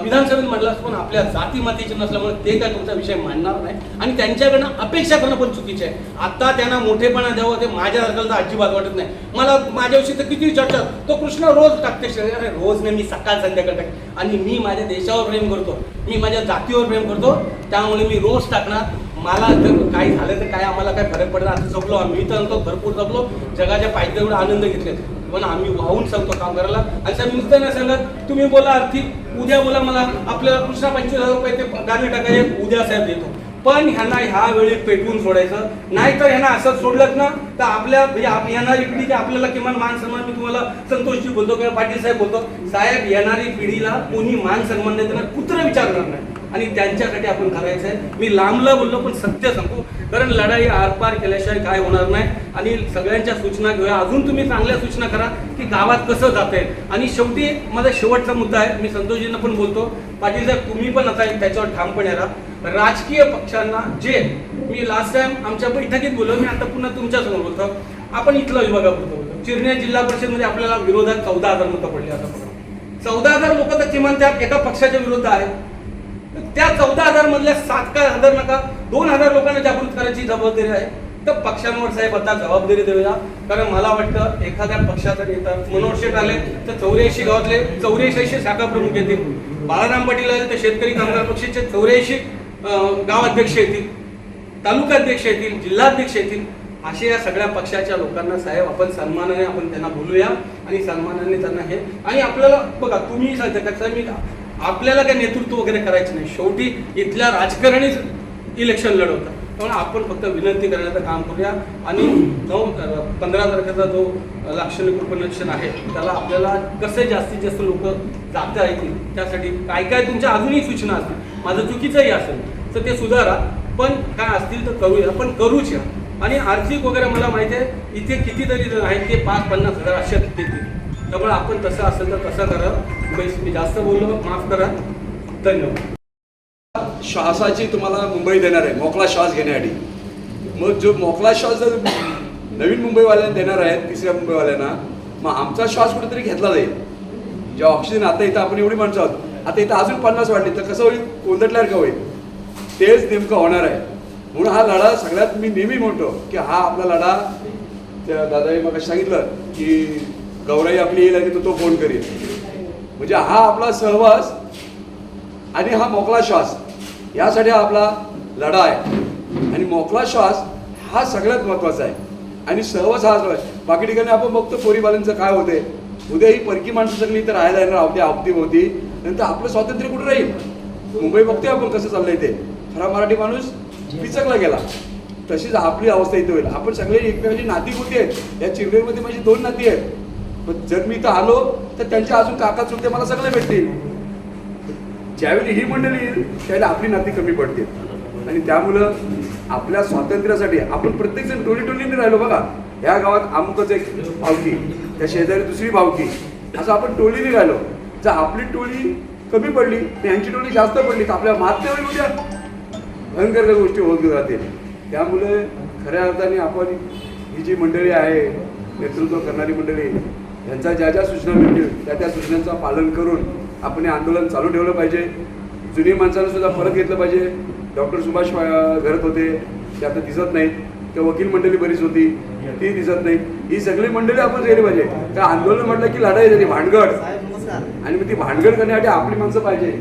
विधानसभेत मांडला असता. पण आपल्या जाती मातीचे नसल्यामुळे ते काय तुमचा विषय मांडणार नाही आणि त्यांच्याकडनं अपेक्षा करणं पण चुकीचे आहे. आता त्यांना मोठेपणा द्यावं ते माझ्या तर अजिबात वाटत नाही. मला माझ्याविषयी तर किती चर्चा, तो कृष्ण रोज टाकते, अरे रोज नाही, मी सकाळ संध्याकाळ टाकते. आणि मी माझ्या देशावर प्रेम करतो, मी माझ्या जातीवर प्रेम करतो, त्यामुळे मी रोज टाकणार. मला जर काही झालं तर काय आम्हाला काय फरक पडणार. आता जपलो आम्ही तर भरपूर जपलो, जगाच्या पायथ्यावर एवढा आनंद घेतले, पण आम्ही वाहून सांगतो काम करायला. आणि साहेब नुसतं नाही सांगत, तुम्ही बोला आर्थिक, उद्या बोला मला आपल्याला कृष्णा 25,000 रुपये ते गाणे टाकायचे, उद्या साहेब देतो. पण ह्यांना ह्या वेळी पेटवून सोडायचं नाही, तर ह्यांना असं सोडलं ना तर आपल्या म्हणजे येणारी पिढी आपल्याला किमान मान सन्मान, मी तुम्हाला संतोषजी बोलतो किंवा पाटील साहेब बोलतो, साहेब येणारी पिढीला कोणी मान सन्मान देताना कुत्र विचारणार नाही आणि त्यांच्यासाठी आपण करायचं आहे. मी लांबला बोललो पण सत्य सांगतो, कारण लढाई आरपार केल्याशिवाय काय होणार नाही. आणि सगळ्यांच्या सूचना घेऊया, अजून तुम्ही चांगल्या सूचना करा की गावात कसं जात आहे. आणि शेवटी माझा शेवटचा मुद्दा आहे, मी संतोषजींना पण बोलतो, पाटील साहेब तुम्ही पण आता त्याच्यावर ठामपणे राहा. राजकीय पक्षांना जे मी लास्ट टाइम आमच्या बैठकीत बोललो, मी आता पुन्हा तुमच्यासमोर बोलतो, आपण इथला विभागापुरतं बोलतो, चिरण्या जिल्हा परिषदमध्ये आपल्याला विरोधात 14,000 मतं पडली. आता 14,000 लोक तर किमान त्या एका पक्षाच्या विरुद्ध आहेत. त्या 14,000 मधल्या 7,000 नका 2,000 लोकांना जागृत करायची जबाबदारी आहे. तर पक्षांवर साहेब आता जबाबदारी देऊया. कारण मला वाटतं एखाद्या पक्षाचा नेता मनोहर शेठ आले तर 84 गावातले 84 शाखा प्रमुख येतील. बाळाराम पाटील आले तर शेतकरी कामगार पक्षाचे 84 गावाध्यक्ष येतील, तालुकाध्यक्ष येतील, जिल्हाध्यक्ष येतील. असे या सगळ्या पक्षाच्या लोकांना साहेब आपण सन्मानाने आपण त्यांना बोलूया आणि सन्मानाने त्यांना हे. आणि आपल्याला बघा तुम्ही सांगता का मी आपल्याला काही नेतृत्व वगैरे करायचं नाही. शेवटी इथल्या राजकारणीच इलेक्शन लढवतात. त्यामुळे आपण फक्त विनंती करण्याचं काम करूया. आणि 15 तारखेचा जो लाक्षणिक उपनिरीक्षण आहे त्याला आपल्याला कसे जास्तीत जास्त लोक जाता येतील त्यासाठी काय काय तुमच्या अजूनही सूचना असतील, माझं चुकीचंही असेल तर ते सुधारा. पण काय असतील तर करूया, पण करूच या. आणि आर्थिक वगैरे मला माहिती आहे इथे कितीतरी जण आहेत ते 5-50 हजार अशा देतील. त्यामुळे आपण तसं असेल तर तसं करा. मी जास्त बोललो, माफ करा. धन्यवाद. श्वासाची तुम्हाला मुंबई देणार आहे मोकळा श्वास घेण्यासाठी. मग जो मोकळा श्वास जर नवीन मुंबईवाल्यांना देणार आहेत तिसऱ्या मुंबईवाल्यांना, मग आमचा श्वास कुठेतरी घेतला जाईल. जे ऑक्सिजन आता इथं आपण एवढी माणसं आहोत, आता इथं अजून 50 वाढले तर कसं होईल, कोंदटल्यावर का होईल. तेच नेमकं होणार आहे. म्हणून हा लढा सगळ्यात मी नेहमी म्हणतो की हा आपला लढा, त्या दादाही मग सांगितलं की गौराई आपली येईल आणि तो फोन करेल. म्हणजे हा आपला सहवास आणि हा मोकळा श्वास यासाठी हा आपला लढा आहे. आणि मोकळा श्वास हा सगळ्यात महत्त्वाचा आहे आणि सहवास हा आहे. बाकी ठिकाणी आपण बघतो पोरीबाल्यांचं काय होते. उद्या ही परकी माणसं सगळी इथं राहायला येणार अवतीभोवती, नंतर आपलं स्वातंत्र्य कुठं राहील. मुंबई बघतोय आपण कसं चाललंय ते. खरा मराठी माणूस पिचकला गेला. तशीच आपली अवस्था इथे होईल. आपण सगळे एकमेकांची नाती होती आहेत. या चिरलेमध्ये माझी 2 नाती आहेत. पण जर मी इथं आलो तर त्यांच्या अजून काका चुलते मला सगळे भेटतील. ज्यावेळी ही मंडळी येईल त्यावेळी आपली नाती कमी पडतील. आणि त्यामुळं आपल्या स्वातंत्र्यासाठी आपण प्रत्येकजण टोलीने राहिलो. बघा ह्या गावात अमुकच एक भावकी, त्या शेजारी दुसरी भावकी, असं आपण टोलीने राहिलो. जर आपली टोळी कमी पडली आणि यांची टोळी जास्त पडली तर आपल्या मातेवर उद्या भयंकर गोष्टी होत राहतील. त्यामुळे खऱ्या अर्थाने आपण ही जी मंडळी आहे, नेतृत्व करणारी मंडळी, यांच्या ज्या ज्या सूचना मिळतील त्या सूचनांचं पालन करून आपण हे आंदोलन चालू ठेवलं पाहिजे. जुनी माणसानं सुद्धा परत घेतलं पाहिजे. डॉक्टर सुभाष घरत होते ते आता दिसत नाहीत. त्या वकील मंडळी बरीच होती ती दिसत नाही. ही सगळी मंडळी आपण गेली पाहिजे. त्या आंदोलन म्हटलं की लढाई झाली भानगड, आणि मग ती भानगड करण्यासाठी आपली माणसं पाहिजे.